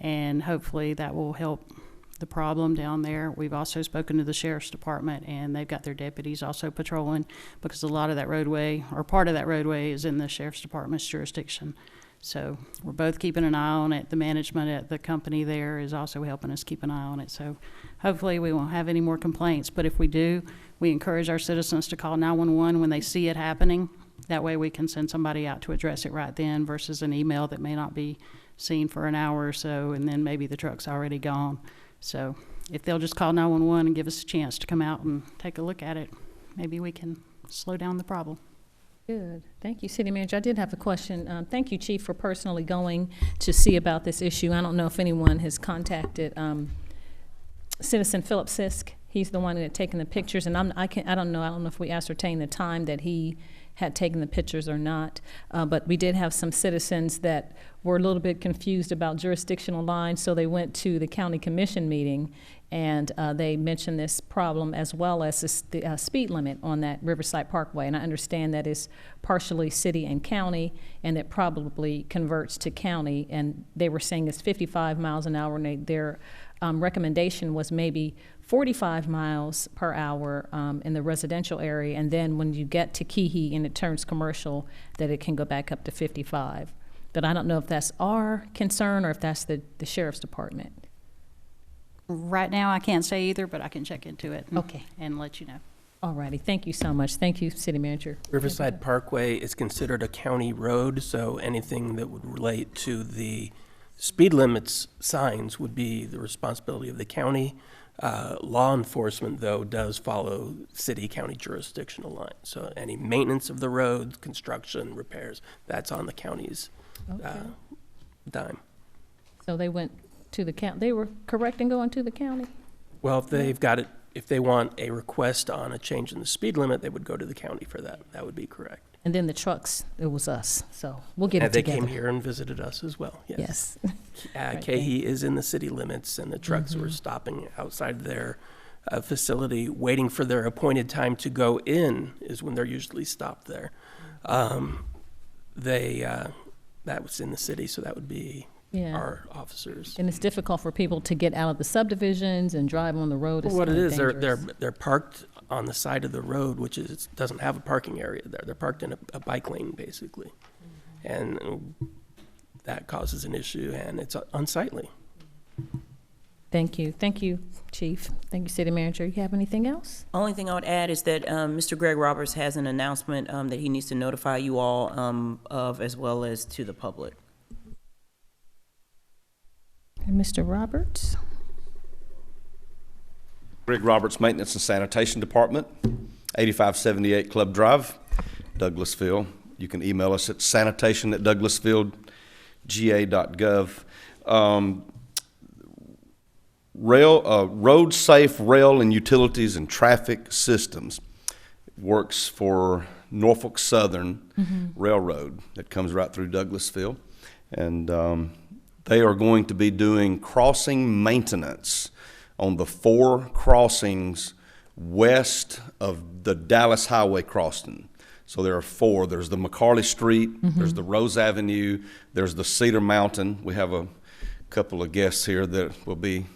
and hopefully that will help the problem down there. We've also spoken to the sheriff's department, and they've got their deputies also patrolling, because a lot of that roadway, or part of that roadway, is in the sheriff's department's jurisdiction. So we're both keeping an eye on it. The management at the company there is also helping us keep an eye on it. So hopefully we won't have any more complaints. But if we do, we encourage our citizens to call 911 when they see it happening. That way we can send somebody out to address it right then versus an email that may not be seen for an hour or so, and then maybe the truck's already gone. So if they'll just call 911 and give us a chance to come out and take a look at it, maybe we can slow down the problem. Good. Thank you, City Manager. I did have a question. Thank you, Chief, for personally going to see about this issue. I don't know if anyone has contacted Citizen Philip Sisk. He's the one that had taken the pictures, and I don't know if we ascertained the time that he had taken the pictures or not, but we did have some citizens that were a little bit confused about jurisdictional lines, so they went to the county commission meeting, and they mentioned this problem as well as the speed limit on that Riverside Parkway. And I understand that is partially city and county, and it probably converts to county, and they were saying it's 55 miles an hour, and their recommendation was maybe 45 miles per hour in the residential area, and then when you get to Keehee and it turns commercial, that it can go back up to 55. But I don't know if that's our concern or if that's the sheriff's department. Right now, I can't say either, but I can check into it and let you know. All righty. Thank you so much. Thank you, City Manager. Riverside Parkway is considered a county road, so anything that would relate to the speed limits signs would be the responsibility of the county. Law enforcement, though, does follow city-county jurisdictional lines. So any maintenance of the roads, construction, repairs, that's on the county's dime. So they went to the county. They were correct in going to the county? Well, if they've got it, if they want a request on a change in the speed limit, they would go to the county for that. That would be correct. And then the trucks, it was us. So we'll get it They together. came here and visited us as well, yes. Yes. Right, Keehee is in the city limits, and the trucks were stopping outside their facility, waiting for their appointed time to go in is when they're usually stopped there. That was in the city, so that would be our officers. And it's difficult for people to get out of the subdivisions and drive on the road. Well, what it is, they're parked on the side of the road, which doesn't have a parking area there. They're parked in a bike lane, basically. And that causes an issue, and it's unsightly. Thank you. Thank you, Chief. Thank you, City Manager. You have anything else? Only thing I would add is that Mr. Greg Roberts has an announcement that he needs to notify you all of, as well as to the public. And Mr. Roberts? Greg Roberts, Maintenance and Sanitation Department, 8578 Club Drive, Douglasville. You can email us at sanitation@douglasvillega.gov. Road Safe Rail and Utilities and Traffic Systems works for Norfolk Southern Railroad that comes right through Douglasville. And they are going to be doing crossing maintenance on the 4 crossings west of the Dallas Highway crossing. So there are 4. There's the McCarley Street, there's the Rose Avenue, there's the Cedar Mountain. We have a couple of guests here that will be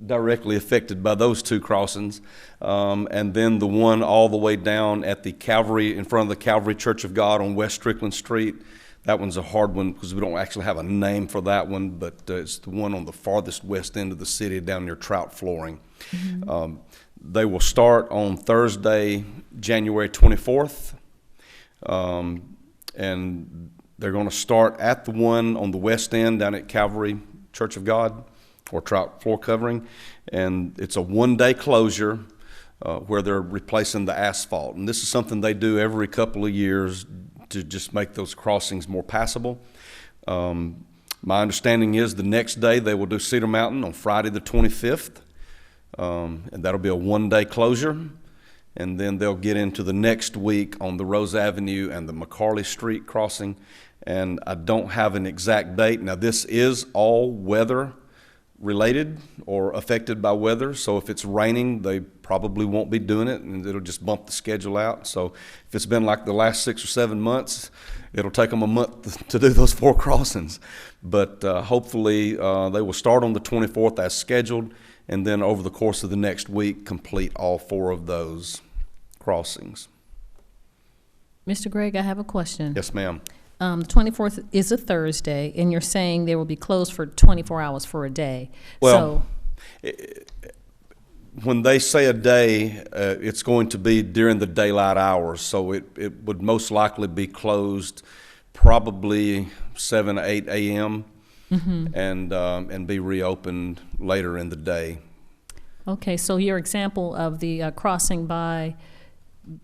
directly affected by those 2 crossings. And then the one all the way down at the Calvary, in front of the Calvary Church of God on West Strickland Street. That one's a hard one because we don't actually have a name for that one, but it's the one on the farthest west end of the city down near Trout Flooring. They will start on Thursday, January 24th, and they're going to start at the one on the west end down at Calvary Church of God or Trout Floor Covering, and it's a one-day closure where they're replacing the asphalt. And this is something they do every couple of years to just make those crossings more passable. My understanding is the next day they will do Cedar Mountain on Friday the 25th, and that'll be a one-day closure. And then they'll get into the next week on the Rose Avenue and the McCarley Street crossing. And I don't have an exact date. Now, this is all weather related or affected by weather. So if it's raining, they probably won't be doing it, and it'll just bump the schedule out. So if it's been like the last 6 or 7 months, it'll take them a month to do those 4 crossings. But hopefully they will start on the 24th as scheduled, and then over the course of the next week, complete all 4 of those crossings. Mr. Gregg, I have a question. Yes, ma'am. The 24th is a Thursday, and you're saying they will be closed for 24 hours for a day. Well, when they say a day, it's going to be during the daylight hours, so it would most likely be closed probably 7 to 8 a.m. And be reopened later in the day. Okay, so your example of the crossing by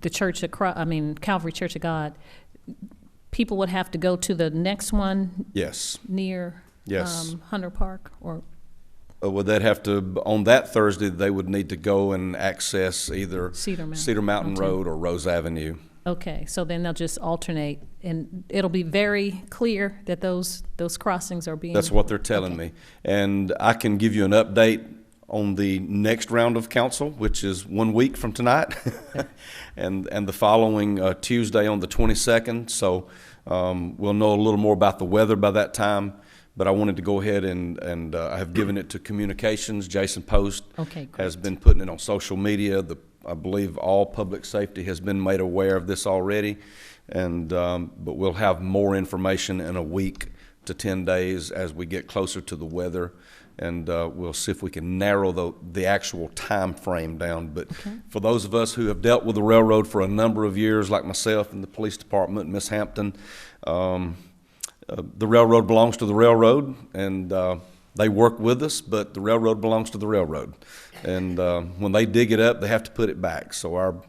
the church, Calvary Church of God, people would have to go to the next one? Yes. Near Hunter Park, or? Well, they'd have to, on that Thursday, they would need to go and access either Cedar Mountain Road or Rose Avenue. Okay, so then they'll just alternate, and it'll be very clear that those crossings are being... That's what they're telling me. And I can give you an update on the next round of council, which is 1 week from tonight, and the following Tuesday on the 22nd. So we'll know a little more about the weather by that time. But I wanted to go ahead and I have given it to communications. Jason Post has been putting it on social media. I believe all public safety has been made aware of this already. And but we'll have more information in a week to 10 days as we get closer to the weather. And we'll see if we can narrow the actual time frame down. But for those of us who have dealt with the railroad for a number of years, like myself and the police department, Miss Hampton, the railroad belongs to the railroad, and they work with us, but the railroad belongs to the railroad. And when they dig it up, they have to put it back. So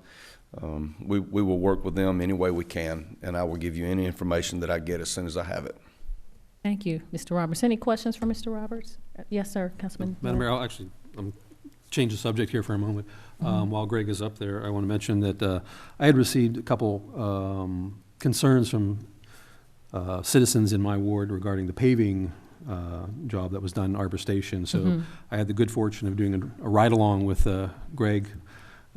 we will work with them any way we can, and I will give you any information that I get as soon as I have it. Thank you, Mr. Roberts. Any questions for Mr. Roberts? Yes, sir, Councilman. Madam Mayor, I'll change the subject here for a moment. While Greg is up there, I want to mention that I had received a couple concerns from citizens in my ward regarding the paving job that was done in Arbor Station. So I had the good fortune of doing a ride-along with Greg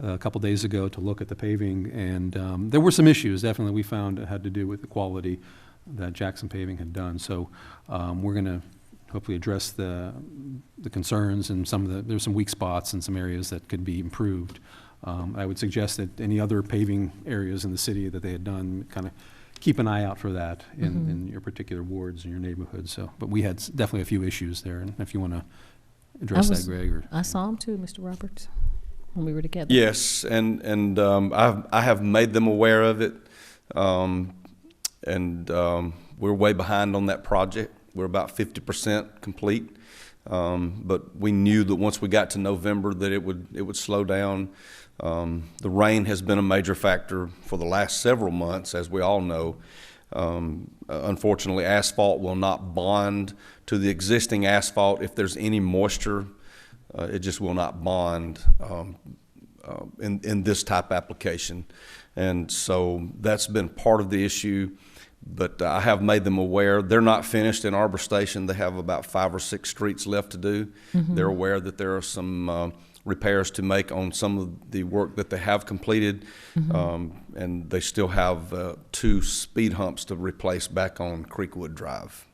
a couple days ago to look at the paving, and there were some issues definitely we found that had to do with the quality that Jackson Paving had done. So we're going to hopefully address the concerns and there's some weak spots in some areas that could be improved. I would suggest that any other paving areas in the city that they had done, kind of keep an eye out for that in your particular wards and your neighborhoods. So, but we had definitely a few issues there, and if you want to address that, Greg. I saw them too, Mr. Roberts, when we were together. Yes, and I have made them aware of it. We're way behind on that project. We're about 50% complete, but we knew that once we got to November that it would slow down. The rain has been a major factor for the last several months, as we all know. Unfortunately, asphalt will not bond to the existing asphalt if there's any moisture. It just will not bond in this type application. And so that's been part of the issue. But I have made them aware. They're not finished in Arbor Station. They have about 5 or 6 streets left to do. They're aware that there are some repairs to make on some of the work that they have completed. And they still have 2 speed humps to replace back on Creekwood Drive.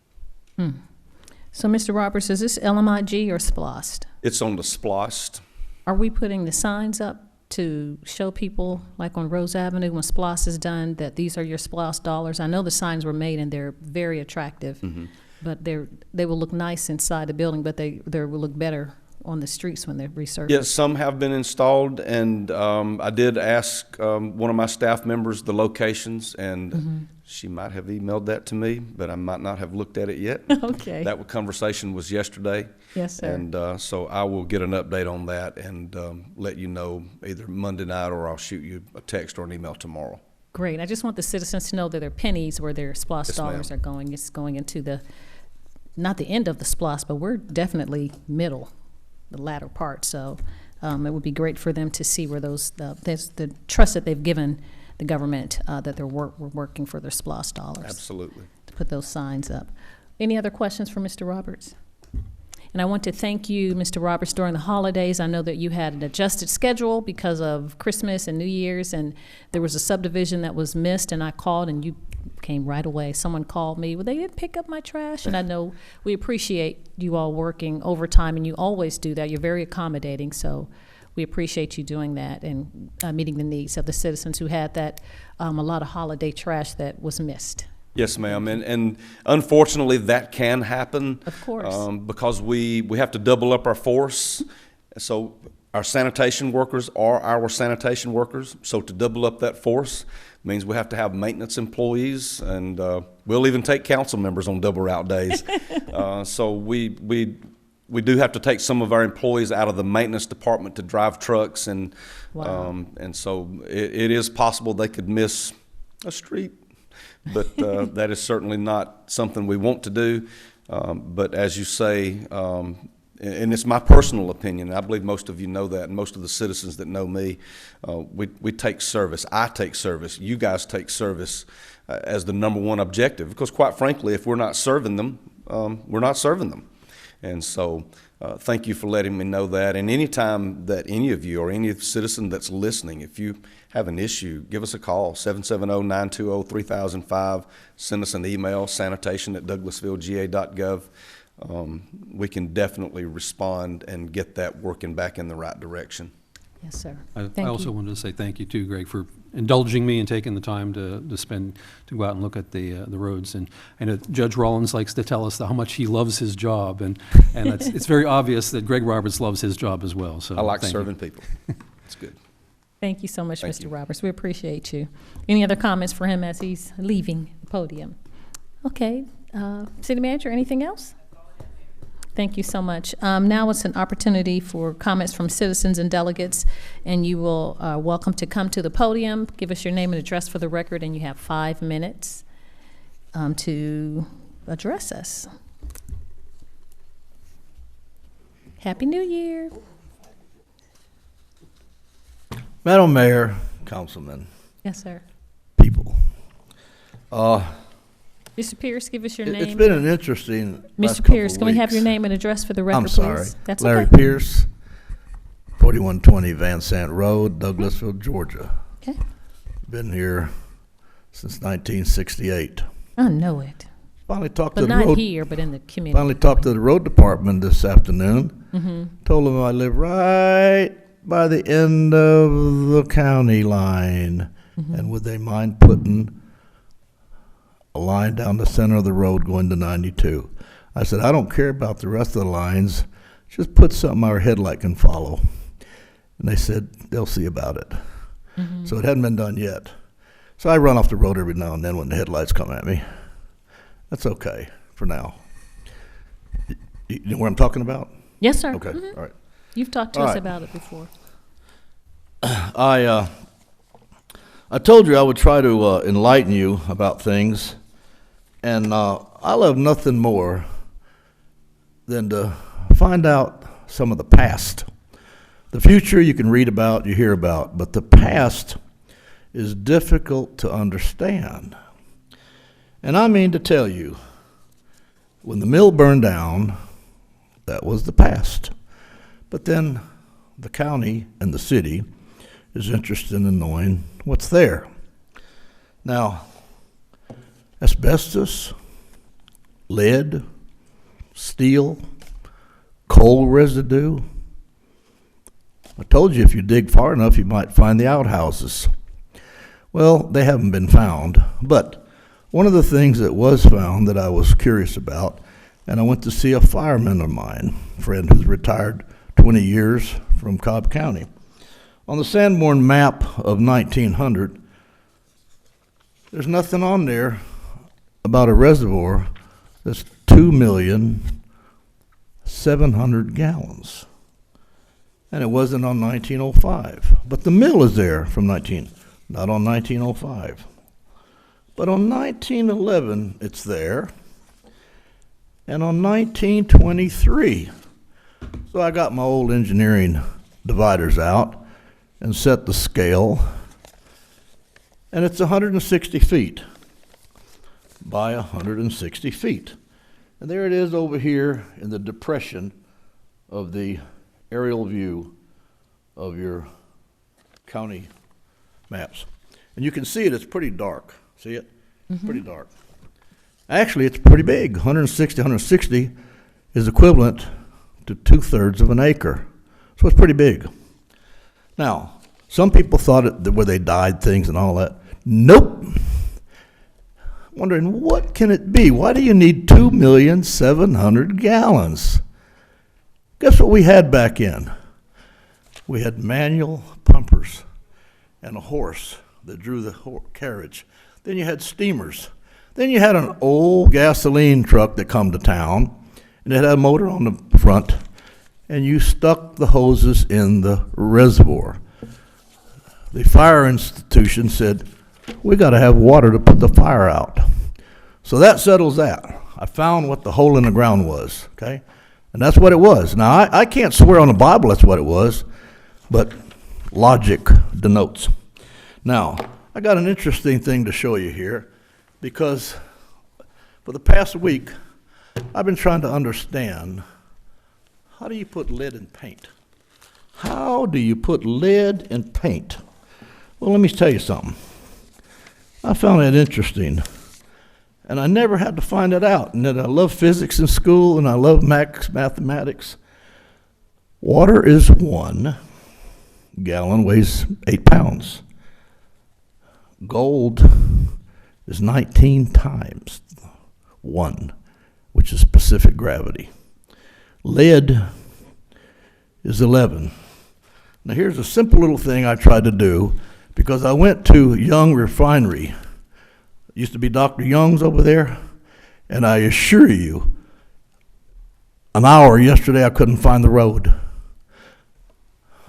So, Mr. Roberts, is this LMIG or SPLOST? It's on the SPLOST. Are we putting the signs up to show people, like on Rose Avenue, when SPLOST is done, that these are your SPLOST dollars? I know the signs were made and they're very attractive, but they will look nice inside the building, but they will look better on the streets when they're resurfaced. Yes, some have been installed, and I did ask one of my staff members the locations, and she might have emailed that to me, but I might not have looked at it yet. Okay. That conversation was yesterday. Yes, sir. And so I will get an update on that and let you know either Monday night or I'll shoot you a text or an email tomorrow. Great. I just want the citizens to know that their pennies where their SPLOST dollars are going. It's going into not the end of the SPLOST, but we're definitely middle, the latter part. So it would be great for them to see where there's the trust that they've given the government that we're working for their SPLOST dollars. Absolutely. To put those signs up. Any other questions for Mr. Roberts? And I want to thank you, Mr. Roberts, during the holidays. I know that you had an adjusted schedule because of Christmas and New Year's, and there was a subdivision that was missed, and I called, and you came right away. Someone called me, well, they didn't pick up my trash, and I know we appreciate you all working overtime, and you always do that. You're very accommodating, so we appreciate you doing that and meeting the needs of the citizens who had that, a lot of holiday trash that was missed. Yes, ma'am, and unfortunately, that can happen. Of course. Because we have to double up our force. So our sanitation workers are our sanitation workers. So to double up that force means we have to have maintenance employees, and we'll even take council members on double route days. So we do have to take some of our employees out of the maintenance department to drive trucks, and and so it is possible they could miss a street. But that is certainly not something we want to do. But as you say, and it's my personal opinion, I believe most of you know that, and most of the citizens that know me, we take service. I take service. You guys take service as the number one objective. Because quite frankly, if we're not serving them, we're not serving them. And so thank you for letting me know that. And anytime that any of you or any citizen that's listening, if you have an issue, give us a call, 770-920-3005. Send us an email, sanitation@douglasvillega.gov. We can definitely respond and get that working back in the right direction. Yes, sir. I also wanted to say thank you too, Greg, for indulging me and taking the time to go out and look at the roads. And I know Judge Rollins likes to tell us how much he loves his job, and it's very obvious that Greg Roberts loves his job as well. So I like serving people. It's good. Thank you so much, Thank Mr. you. Roberts. We appreciate you. Any other comments for him as he's leaving the podium? Okay. City Manager, anything else? Thank you so much. Now it's an opportunity for comments from citizens and delegates, and you will welcome to come to the podium, give us your name and address for the record, and you have 5 minutes to address us. Happy New Year. Madam Mayor, Councilman, Yes, sir. people. Mr. Pierce, give us your name. It's been an interesting last Mr. couple Pierce, of can we have weeks. your name and address for the record, I'm sorry. please? That's Larry okay. Pierce, 4120 Van Sant Road, Douglasville, Georgia. Okay. Been here since 1968. I know it. Finally talked But to the not road. here, but in the community. Finally talked to the road department this afternoon. Mm-hmm. Told them I live right by the end of the county line, and would they mind putting a line down the center of the road going to 92? I said, I don't care about the rest of the lines. Just put something our headlight can follow. And they said they'll see about it. So it hadn't been done yet. So I run off the road every now and then when the headlights come at me. That's okay for now. You know what I'm talking about? Yes, sir. Okay, Mhm. all right. You've talked to All us right. about it before. I told you I would try to enlighten you about things, and I love nothing more than to find out some of the past. The future you can read about, you hear about, but the past is difficult to understand. And I mean to tell you, when the mill burned down, that was the past. But then the county and the city is interested in knowing what's there. Now, asbestos, lead, steel, coal residue. I told you if you dig far enough, you might find the outhouses. Well, they haven't been found, but one of the things that was found that I was curious about, and I went to see a fireman of mine, a friend who's retired 20 years from Cobb County. On the Sanborn map of 1900, there's nothing on there about a reservoir that's 2,700,000 gallons. And it wasn't on 1905. But the mill is there from not on 1905. But on 1911, it's there. And on 1923, so I got my old engineering dividers out and set the scale, and it's 160 feet by 160 feet. And there it is over here in the depression of the aerial view of your county maps. And you can see it, it's pretty dark. See it? It's pretty dark. Actually, it's pretty big. 160 is equivalent to 2/3 of an acre. So it's pretty big. Now, some people thought it where they dyed things and all that. Nope. wondering, what can it be? Why do you need 2,700,000 gallons? Guess what we had back in? We had manual pumpers and a horse that drew the carriage. Then you had steamers. Then you had an old gasoline truck that come to town, and it had a motor on the front, and you stuck the hoses in the reservoir. The fire institution said, we got to have water to put the fire out. So that settles that. I found what the hole in the ground was, okay? And that's what it was. Now, I can't swear on the Bible that's what it was, but logic denotes. Now, I got an interesting thing to show you here, because for the past week, I've been trying to understand, how do you put lead in paint? How do you put lead in paint? Well, let me tell you something. I found that interesting, and I never had to find it out. And that I love physics in school, and I love mathematics. Water is 1 gallon, weighs 8 pounds. Gold is 19 times 1, which is specific gravity. Lead is 11. Now here's a simple little thing I tried to do, because I went to Young Refinery. It used to be Dr. Young's over there, and I assure you, an hour yesterday I couldn't find the road.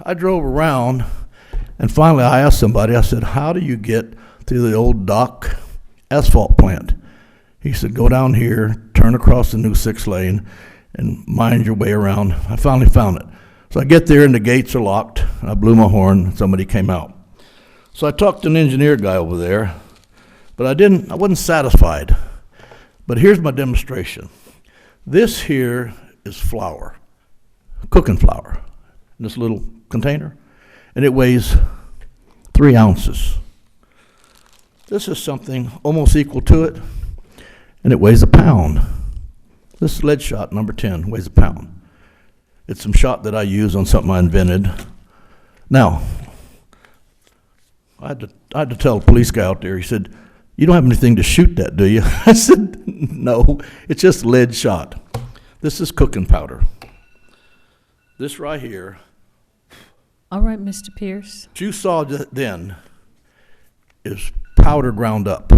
I drove around, and finally I asked somebody, I said, how do you get to the old dock asphalt plant? He said, go down here, turn across the new 6-lane, and mind your way around. I finally found it. So I get there, and the gates are locked. I blew my horn, and somebody came out. So I talked to an engineer guy over there, but I wasn't satisfied. But here's my demonstration. This here is flour, cooking flour, in this little container, and it weighs 3 ounces. This is something almost equal to it, and it weighs 1 pound. This is lead shot number 10, weighs 1 pound. It's some shot that I use on something I invented. Now, I had to tell a police guy out there, he said, you don't have anything to shoot that, do you? I said, no, it's just lead shot. This is cooking powder. This right here. All right, Mr. Pierce. What you saw then is powder ground up.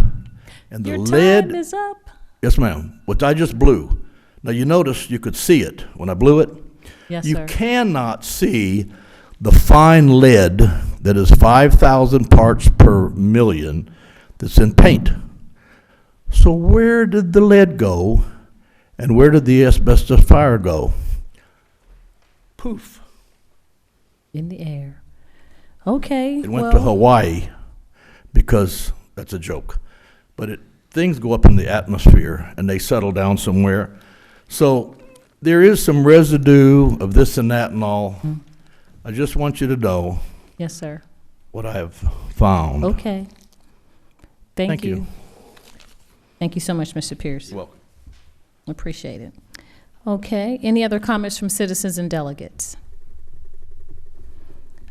And the Your lead time is up. Yes, ma'am. What I just blew. Now you notice you could see it when I blew it. Yes, you sir. cannot see the fine lead that is 5,000 parts per million that's in paint. So where did the lead go, and where did the asbestos fire go? Poof. In the air. Okay. It went to Hawaii, because that's a joke. But things go up in the atmosphere and they settle down somewhere. So there is some residue of this and that and all. Mm-hmm. I just want you to know Yes, sir. what I have found. Okay. Thank you. you. Thank you so much, Mr. Pierce. You're welcome. Appreciate it. Okay, any other comments from citizens and delegates?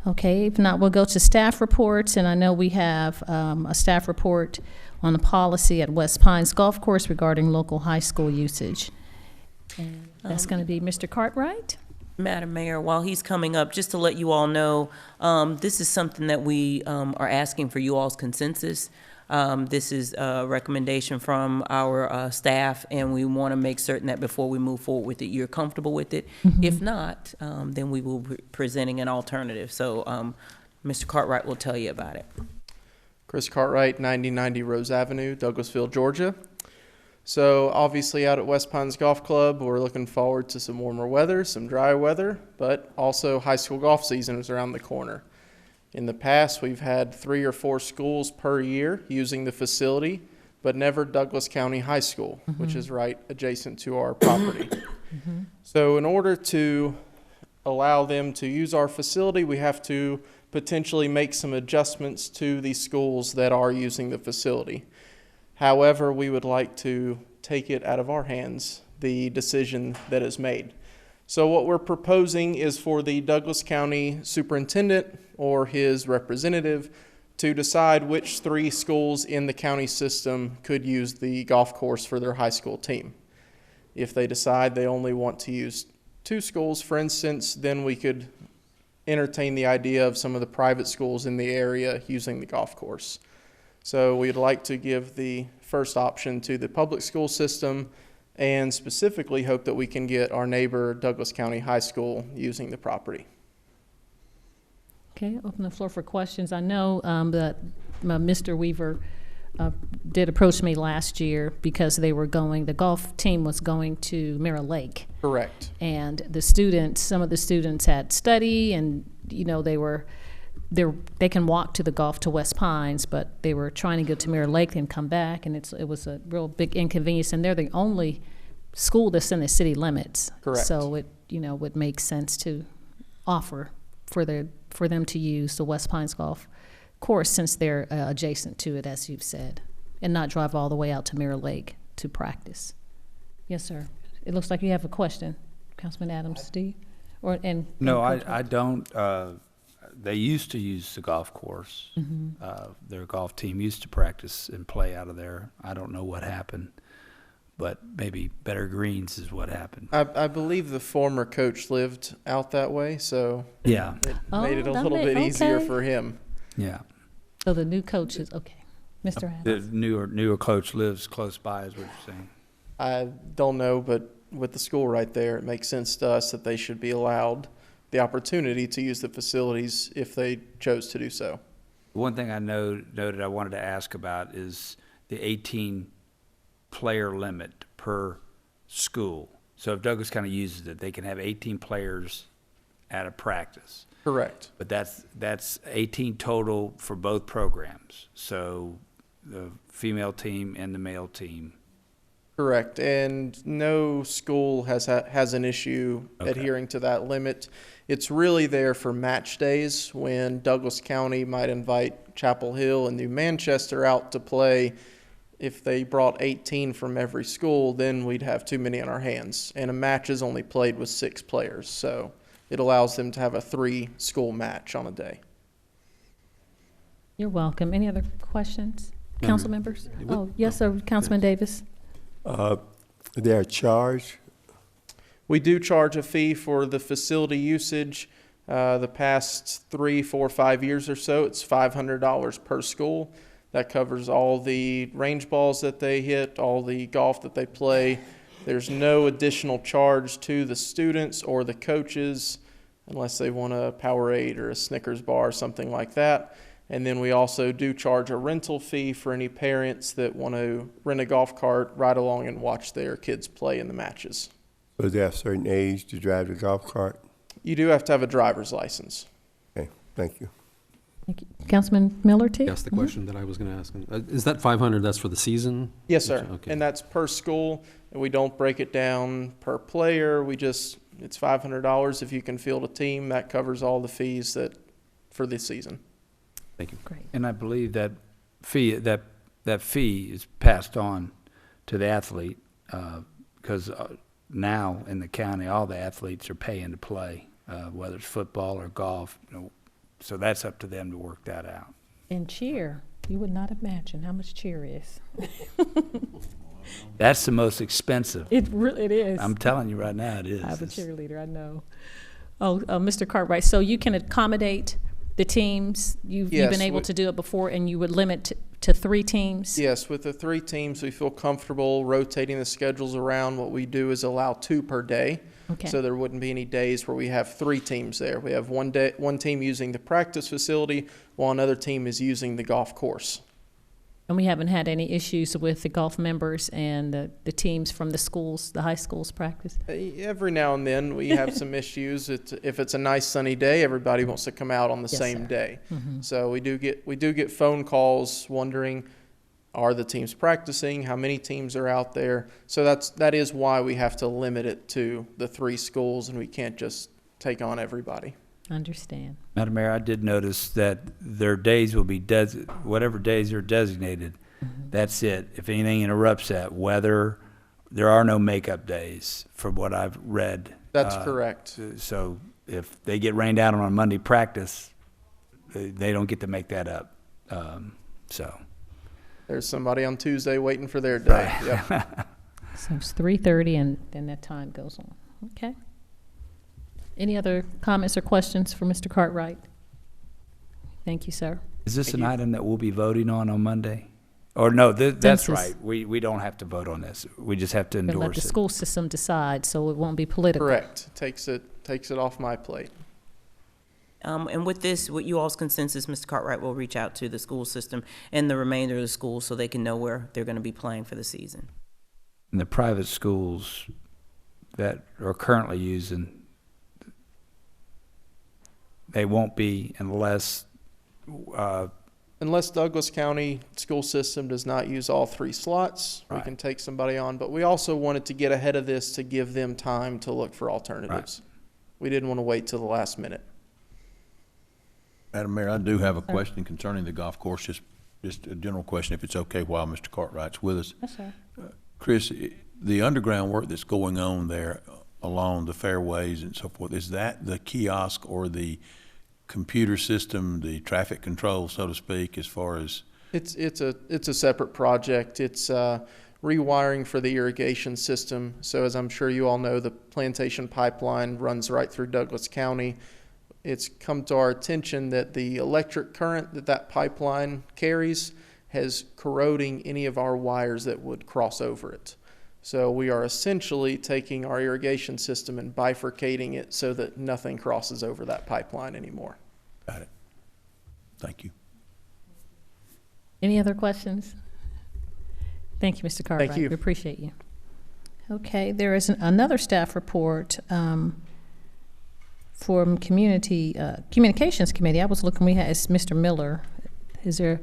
Okay, if not, we'll go to staff reports, and I know we have a staff report on the policy at West Pines Golf Course regarding local high school usage. And that's going to be Mr. Cartwright. Madam Mayor, while he's coming up, just to let you all know, this is something that we are asking for you all's consensus. This is a recommendation from our staff, and we want to make certain that before we move forward with it, you're comfortable with it. Mm-hmm. If not, then we will be presenting an alternative. So Mr. Cartwright will tell you about it. Chris Cartwright, 9090 Rose Avenue, Douglasville, Georgia. So obviously out at West Pines Golf Club, we're looking forward to some warmer weather, some dry weather, but also high school golf season is around the corner. In the past, we've had 3 or 4 schools per year using the facility, but never Douglas County High School, which is right adjacent to our property. So in order to allow them to use our facility, we have to potentially make some adjustments to the schools that are using the facility. However, we would like to take it out of our hands, the decision that is made. So what we're proposing is for the Douglas County Superintendent or his representative to decide which 3 schools in the county system could use the golf course for their high school team. If they decide they only want to use 2 schools, for instance, then we could entertain the idea of some of the private schools in the area using the golf course. So we'd like to give the first option to the public school system and specifically hope that we can get our neighbor Douglas County High School using the property. Okay, open the floor for questions. I know that Mr. Weaver did approach me last year because the golf team was going to Mirror Lake. Correct. And some of the students had study, and they can walk to the golf to West Pines, but they were trying to go to Mirror Lake and come back, and it was a real big inconvenience. And they're the only school that's in the city limits. Correct. So it would make sense to offer for them to use the West Pines Golf Course since they're adjacent to it, as you've said, and not drive all the way out to Mirror Lake to practice. Yes, sir. It looks like you have a question, Councilman Adams. Do you? No, I don't. They used to use the golf course. Mm-hmm. Their golf team used to practice and play out of there. I don't know what happened, but maybe better greens is what happened. I believe the former coach lived out that way, so yeah, it made it a little bit easier for him. Yeah. So the new coach is okay. Mr. Adams. The newer coach lives close by, is what you're saying. I don't know, but with the school right there, it makes sense to us that they should be allowed the opportunity to use the facilities if they chose to do so. One thing I noted I wanted to ask about is the 18 player limit per school. So if Douglas County uses it, they can have 18 players at a practice. Correct. But that's 18 total for both programs. So the female team and the male team. Correct. And no school has an issue adhering to that limit. It's really there for match days when Douglas County might invite Chapel Hill and New Manchester out to play. If they brought 18 from every school, then we'd have too many on our hands. And a match is only played with 6 players. So it allows them to have a 3-school match on a day. You're welcome. Any other questions? Council members? Oh, yes, sir. Councilman Davis. They're charged? We do charge a fee for the facility usage. The past 3, 4, 5 years or so, it's $500 per school. That covers all the range balls that they hit, all the golf that they play. There's no additional charge to the students or the coaches unless they want a Powerade or a Snickers bar or something like that. And then we also do charge a rental fee for any parents that want to rent a golf cart, ride along and watch their kids play in the matches. So is there a certain age to drive the golf cart? You do have to have a driver's license. Okay, thank you. Thank you. Councilman Miller, too? That's the question that I was going to ask. Is that 500, that's for the season? Yes, sir. Okay. And that's per school, and we don't break it down per player. It's $500 if you can field a team. That covers all the fees for this season. Thank you. Great. And I believe that fee is passed on to the athlete because now in the county, all the athletes are paying to play, whether it's football or golf. So that's up to them to work that out. And cheer. You would not imagine how much cheer is. That's the most expensive. It is. I'm telling you right now, it is. I have a cheerleader, I know. Mr. Cartwright, so you can accommodate the teams? You've been able to do it before, and you would limit to 3 teams? Yes, with the 3 teams, we feel comfortable rotating the schedules around. What we do is allow 2 per day. Okay. So there wouldn't be any days where we have 3 teams there. We have one team using the practice facility while another team is using the golf course. And we haven't had any issues with the golf members and the teams from the schools, the high schools practice? Every now and then we have some issues. If it's a nice sunny day, everybody wants to come out on the same day. Mm-hmm. So we do get phone calls wondering, are the teams practicing? How many teams are out there? So that is why we have to limit it to the 3 schools, and we can't just take on everybody. Understand. Madam Mayor, I did notice that their days will be whatever days are designated. Mm-hmm. That's it. If anything interrupts that, weather, there are no makeup days from what I've read. That's correct. So if they get rained out on a Monday practice, they don't get to make that up. So. There's somebody on Tuesday waiting for their day. Right. Yep. So it's 3:30 and then that time goes on. Okay. Any other comments or questions for Mr. Cartwright? Thank you, sir. Is this an item that we'll be voting on Monday? Or no, that's Census. right. We don't have to vote on this. We just have to We're gonna let endorse the it. school system decide, so it won't be political. Correct. Takes it off my plate. And with this, with you all's consensus, Mr. Cartwright will reach out to the school system and the remainder of the schools so they can know where they're going to be playing for the season. And the private schools that are currently using, they won't be unless Unless Douglas County school system does not use all 3 slots, we Right. can take somebody on. But we also wanted to get ahead of this to give them time to look for alternatives. We didn't want to wait till the last minute. Madam Mayor, I do have a question concerning the golf course, just a general question, if it's okay, while Mr. Cartwright's with us. Yes, sir. Chris, the underground work that's going on there along the fairways and so forth, is that the kiosk or the computer system, the traffic control, so to speak, as far as? It's a separate project. It's rewiring for the irrigation system. So as I'm sure you all know, the Plantation pipeline runs right through Douglas County. It's come to our attention that the electric current that pipeline carries has corroding any of our wires that would cross over it. So we are essentially taking our irrigation system and bifurcating it so that nothing crosses over that pipeline anymore. Got it. Thank you. Any other questions? Thank you, Mr. Cartwright. Thank you. We appreciate you. Okay, there is another staff report from Communications Committee. I was looking, it's Mr. Miller. Is there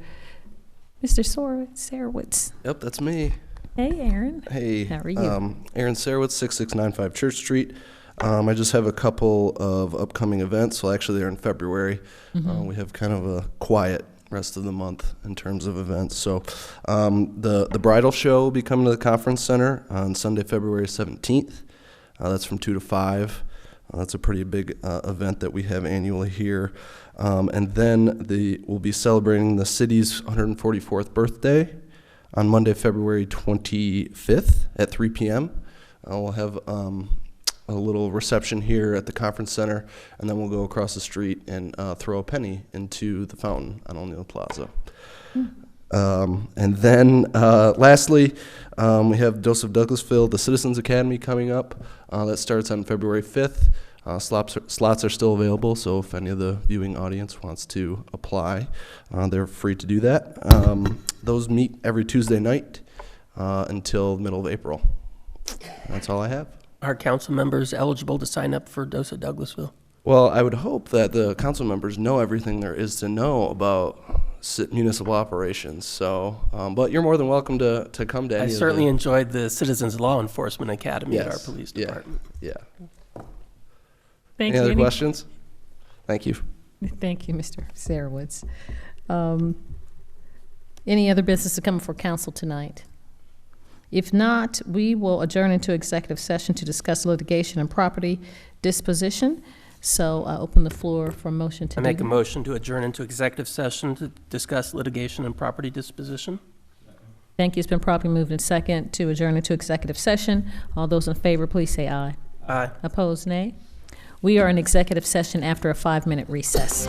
Mr. Sarowitz? Yep, that's me. Hey, Aaron. Hey. How are you? Aaron Sarowitz, 6695 Church Street. I just have a couple of upcoming events. Well, actually, they're in February. We have kind of a quiet rest of the month in terms of events. So the bridal show will be coming to the conference center on Sunday, February 17th. That's from 2 to 5. That's a pretty big event that we have annually here. And then we'll be celebrating the city's 144th birthday on Monday, February 25th at 3 p.m. We'll have a little reception here at the conference center, and then we'll go across the street and throw a penny into the fountain on O'Neill Plaza. And then lastly, we have Dose of Douglasville, the Citizens Academy coming up. That starts on February 5th. Slots are still available, so if any of the viewing audience wants to apply, they're free to do that. Those meet every Tuesday night until the middle of April. That's all I have. Are council members eligible to sign up for Dose of Douglasville? Well, I would hope that the council members know everything there is to know about municipal operations. So, but you're more than welcome to come to any I of certainly enjoyed the Citizens Law Enforcement Academy at our police Yeah. department. Yeah. Thank Any you. other questions? Thank you. Thank you, Mr. Sarowitz. Any other business to come before council tonight? If not, we will adjourn into executive session to discuss litigation and property disposition. So I open the floor for a motion to I make a do- motion to adjourn into executive session to discuss litigation and property disposition. Thank you. It's been properly moved and second to adjourn into executive session. All those in favor, please say aye. Aye. Opposed, nay. We are in executive session after a 5-minute recess.